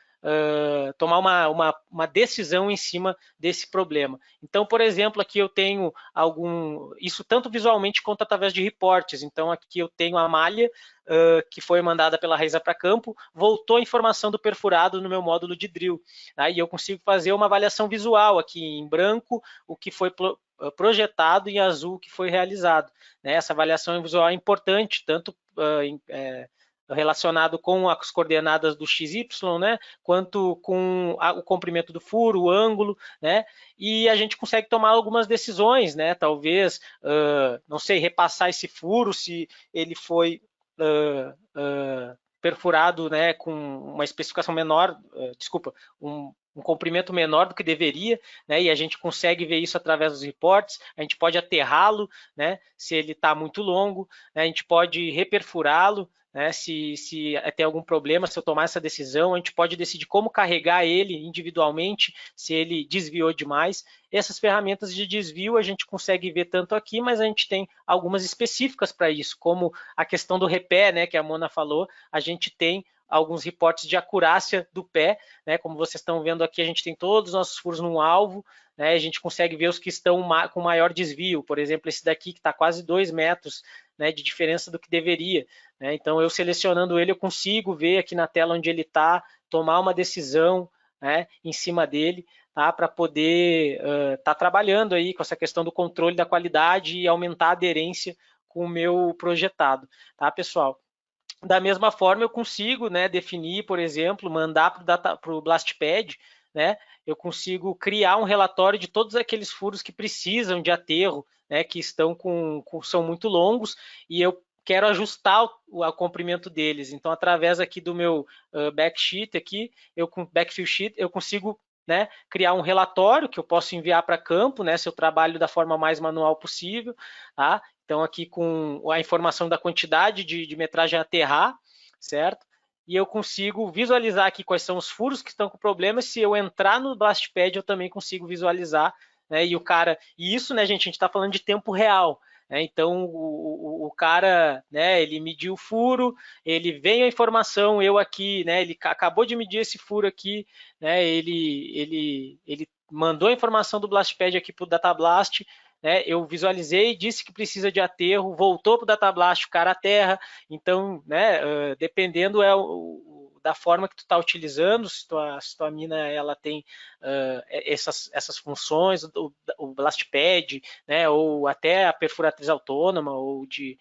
tomar uma decisão em cima desse problema. Então, por exemplo, aqui eu tenho isso tanto visualmente quanto através de reportes. Então, aqui eu tenho a malha que foi mandada pela Raíza para campo, voltou a informação do perfurado no meu módulo de drill. Aí eu consigo fazer uma avaliação visual aqui em branco, o que foi projetado, e em azul o que foi realizado. Essa avaliação visual é importante, tanto relacionado com as coordenadas do XY, né, quanto com o comprimento do furo, o ângulo, né, e a gente consegue tomar algumas decisões, né, talvez, não sei, repassar esse furo se ele foi perfurado, né, com uma especificação menor, um comprimento menor do que deveria, né, e a gente consegue ver isso através dos reportes. A gente pode aterrá-lo, né, se ele está muito longo, né, a gente pode reperfurá-lo, né, se tem algum problema, se eu tomar essa decisão, a gente pode decidir como carregar ele individualmente, se ele desviou demais. Essas ferramentas de desvio a gente consegue ver tanto aqui, mas a gente tem algumas específicas para isso, como a questão do repé, né, que a Mona falou. A gente tem alguns reportes de acurácia do pé, né, como vocês estão vendo aqui, a gente tem todos os nossos furos no alvo, né, a gente consegue ver os que estão com maior desvio, por exemplo, esse daqui que está quase 2 metros, né, de diferença do que deveria, né. Então, eu selecionando ele, eu consigo ver aqui na tela onde ele está, tomar uma decisão, né, em cima dele, tá, para poder estar trabalhando aí com essa questão do controle da qualidade e aumentar a aderência com o meu projetado, tá, pessoal? Da mesma forma, eu consigo, né, definir, por exemplo, mandar para o BlastPad, né, eu consigo criar um relatório de todos aqueles furos que precisam de aterro, né, que estão são muito longos, e eu quero ajustar o comprimento deles. Então, através aqui do meu backsheet aqui, backfill sheet, eu consigo, né, criar um relatório que eu posso enviar para campo, né, se eu trabalho da forma mais manual possível, tá? Então, aqui com a informação da quantidade de metragem a aterrar, certo? E eu consigo visualizar aqui quais são os furos que estão com problema. Se eu entrar no BlastPad, eu também consigo visualizar, né? E isso, né, gente, a gente está falando de tempo real, né? Então, o cara, né, ele mediu o furo, ele veio a informação, eu aqui, né, ele acabou de medir esse furo aqui, né, ele mandou a informação do BlastPad aqui para o DataBlast, né, eu visualizei, disse que precisa de aterro, voltou para o DataBlast, o cara aterra. Então, né, dependendo da forma que tu está utilizando, se tua mina ela tem essas funções, o BlastPad, né, ou até a perfuratriz autônoma, ou de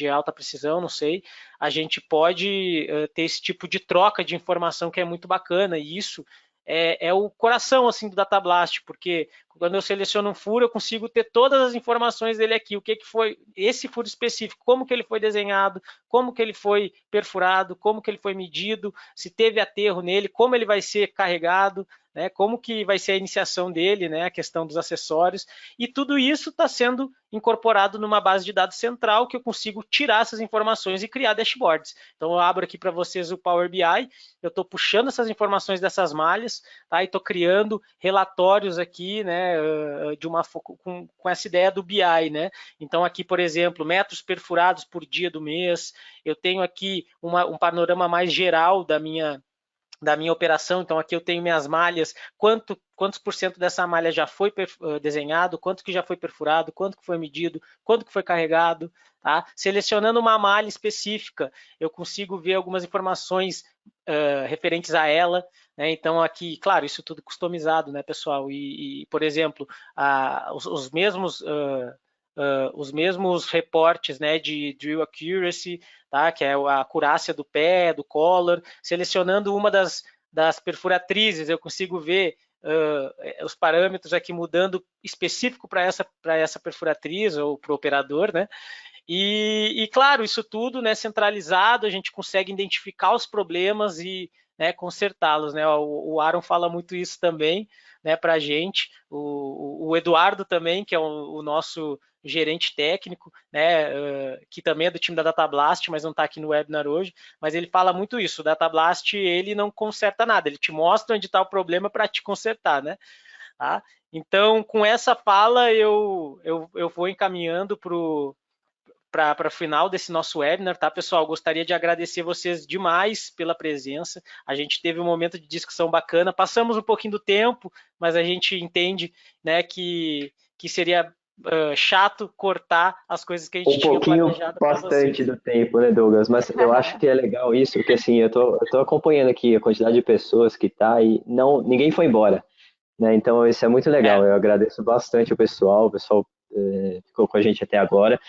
alta precisão, não sei, a gente pode ter esse tipo de troca de informação que é muito bacana, e isso é o coração assim do DataBlast, porque quando eu seleciono um furo, eu consigo ter todas as informações dele aqui, o que foi esse furo específico, como que ele foi desenhado, como que ele foi perfurado, como que ele foi medido, se teve aterro nele, como ele vai ser carregado, né, como que vai ser a iniciação dele, né, a questão dos acessórios, e tudo isso está sendo incorporado numa base de dados central que eu consigo tirar essas informações e criar dashboards. Então eu abro aqui para vocês o Power BI, eu estou puxando essas informações dessas malhas, tá, e estou criando relatórios aqui, né, com essa ideia do BI, né. Então aqui, por exemplo, metros perfurados por dia do mês, eu tenho aqui um panorama mais geral da minha operação. Então aqui eu tenho minhas malhas, quantos por cento dessa malha já foi desenhado, quanto que já foi perfurado, quanto que foi medido, quanto que foi carregado, tá? Selecionando uma malha específica, eu consigo ver algumas informações referentes a ela, né? Então aqui, claro, isso tudo customizado, né, pessoal? E por exemplo, os mesmos reportes, né, de drill accuracy, tá, que é a acurácia do pé, do collar, selecionando uma das perfuratrizes, eu consigo ver os parâmetros aqui mudando específico para essa perfuratriz ou para o operador, né? E claro, isso tudo, né, centralizado, a gente consegue identificar os problemas e, né, consertá-los, né? O Aaron fala muito isso também, né, para a gente. O Eduardo também, que é o nosso gerente técnico, né, que também é do time da DataBlast, mas não está aqui no webinar hoje, mas ele fala muito isso. O DataBlast, ele não conserta nada, ele te mostra onde está o problema para te consertar, né? tá? Então, com essa fala, eu vou encaminhando para o final desse nosso webinar, tá, pessoal? Gostaria de agradecer vocês demais pela presença. A gente teve um momento de discussão bacana, passamos um pouquinho do tempo, mas a gente entende, né, que seria chato cortar as coisas que a gente tinha planejado para vocês. Bastante do tempo, né, Douglas? Mas eu acho que é legal isso, porque assim, eu tô acompanhando aqui a quantidade de pessoas que tá e ninguém foi embora, né? Então isso é muito legal. Eu agradeço bastante o pessoal ficou com a gente até agora.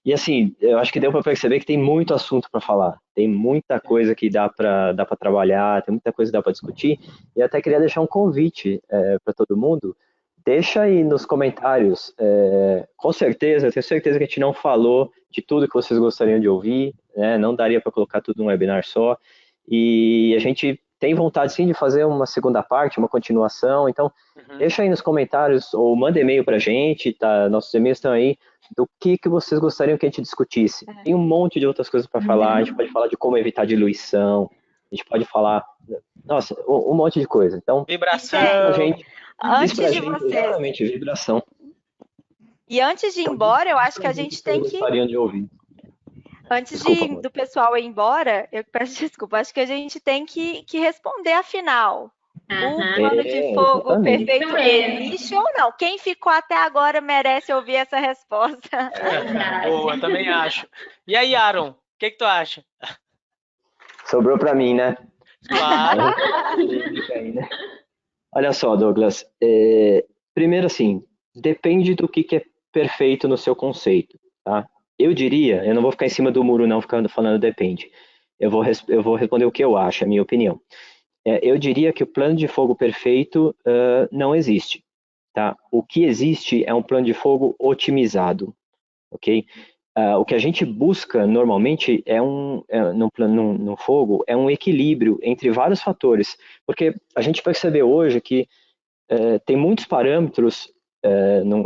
E assim, eu acho que deu para perceber que tem muito assunto para falar, tem muita coisa que dá para trabalhar, tem muita coisa que dá para discutir. E até queria deixar um convite para todo mundo. Deixa aí nos comentários, com certeza, eu tenho certeza que a gente não falou de tudo que vocês gostariam de ouvir, né? Não daria para colocar tudo num webinar só, e a gente tem vontade sim de fazer uma segunda parte, uma continuação, então deixa aí nos comentários ou manda e-mail para a gente, tá? Nossos e-mails estão aí, do que vocês gostariam que a gente discutisse. Tem um monte de outras coisas para falar, a gente pode falar de como evitar diluição, a gente pode falar, nossa, um monte de coisa. Então, vibração, antes de vocês, exatamente, vibração. E antes de ir embora, eu acho que a gente tem que... Gostariam de ouvir. Antes do pessoal ir embora, eu peço desculpa, acho que a gente tem que responder afinal. O plano de fogo perfeito existe ou não? Quem ficou até agora merece ouvir essa resposta. Boa, também acho. E aí, Aaron, o que tu acha? Sobrou para mim, né? Claro. Olha só, Douglas. Primeiro, assim, depende do que é perfeito no seu conceito, tá? Eu diria, eu não vou ficar em cima do muro não, ficando falando depende. Eu vou responder o que eu acho, a minha opinião. Eu diria que o plano de fogo perfeito não existe, tá? O que existe é um plano de fogo otimizado, ok? O que a gente busca normalmente no fogo é um equilíbrio entre vários fatores, porque a gente percebeu hoje que tem muitos parâmetros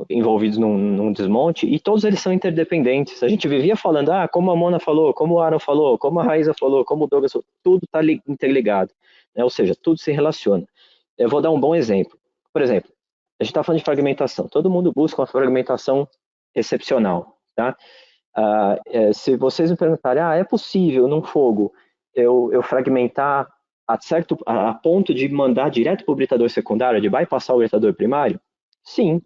envolvidos num desmonte e todos eles são interdependentes. A gente vivia falando, como a Mona falou, como o Aaron falou, como a Raíza falou, como o Douglas falou, tudo está interligado, né? Ou seja, tudo se relaciona. Eu vou dar um bom exemplo. Por exemplo, a gente está falando de fragmentação. Todo mundo busca uma fragmentação excepcional, tá? Se vocês me perguntarem, é possível num fogo eu fragmentar a ponto de mandar direto para o britador secundário, de bypassar o britador primário? Sim,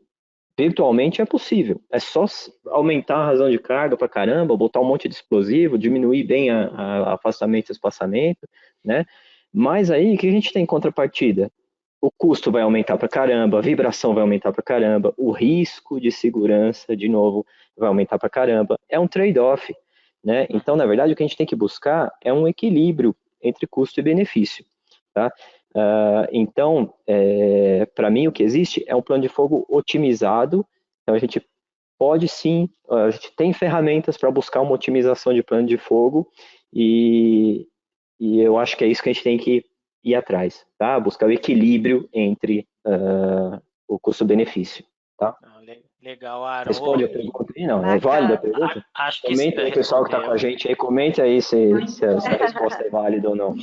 virtualmente é possível. É só aumentar a razão de carga para caramba, botar um monte de explosivo, diminuir bem a afastamento e espaçamento, né? Mas aí, o que a gente tem em contrapartida? O custo vai aumentar para caramba, a vibração vai aumentar para caramba, o risco de segurança, de novo, vai aumentar para caramba. É um trade-off, né? Então, na verdade, o que a gente tem que buscar é um equilíbrio entre custo e benefício, tá? Então, para mim, o que existe é um plano de fogo otimizado. Então, a gente pode sim, a gente tem ferramentas para buscar uma otimização de plano de fogo e eu acho que é isso que a gente tem que ir atrás, tá? Buscar o equilíbrio entre o custo-benefício, tá? Legal, Aaron. Responde a pergunta aí, não? É válida a pergunta? Acho que comenta aí, pessoal que está com a gente aí, comenta aí se a resposta é válida ou não.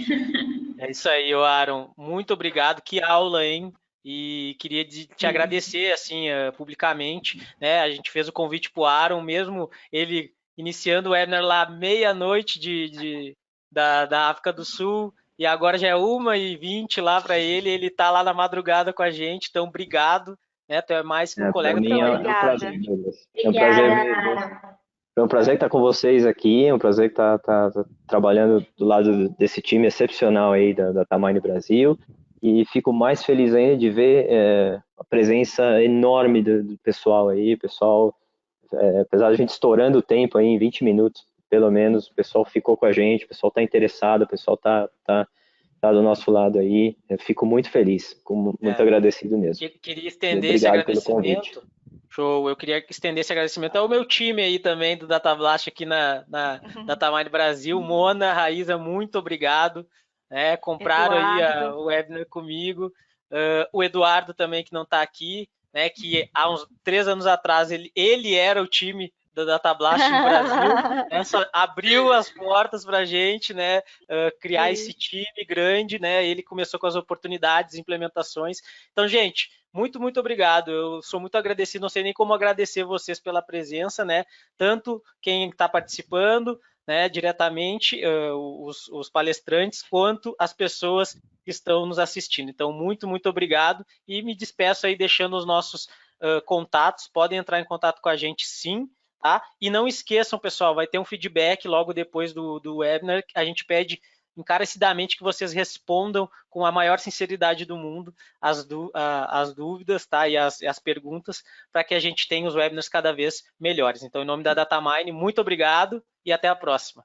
É isso aí, Aaron. Muito obrigado. Que aula, hein? E queria te agradecer, assim, publicamente, né? A gente fez o convite para o Aaron, mesmo ele iniciando o webinar lá meia-noite da África do Sul, e agora já é 1h20 lá para ele está lá na madrugada com a gente, então obrigado, né? Tu é mais que um colega. Para mim é um prazer, Douglas. É um prazer. Foi um prazer estar com vocês aqui, é um prazer estar trabalhando do lado desse time excepcional aí da Tamine Brasil, e fico mais feliz ainda de ver a presença enorme do pessoal aí, apesar de a gente estourando o tempo aí em 20 minutos, pelo menos, o pessoal ficou com a gente, o pessoal está interessado, o pessoal está do nosso lado aí, eu fico muito feliz, muito agradecido mesmo. Queria estender esse agradecimento. Show, eu queria estender esse agradecimento ao meu time aí também do Data Blast aqui na Datamine Brasil. Mona, Raíza, muito obrigado. Compraram aí o webinar comigo. O Eduardo também, que não está aqui, né, que há uns 3 anos atrás ele era o time da Data Blast no Brasil, abriu as portas para a gente, né, criar esse time grande, né, ele começou com as oportunidades, implementações. Então, gente, muito obrigado. Eu sou muito agradecido, não sei nem como agradecer vocês pela presença, né? Tanto quem está participando, né, diretamente, os palestrantes, quanto as pessoas que estão nos assistindo. Então, muito obrigado e me despeço aí deixando os nossos contatos. Podem entrar em contato com a gente, sim. Tá? E não esqueçam, pessoal, vai ter um feedback logo depois do webinar. A gente pede encarecidamente que vocês respondam com a maior sinceridade do mundo as dúvidas, tá? E as perguntas, para que a gente tenha os webinars cada vez melhores. Então, em nome da Datamine, muito obrigado e até a próxima.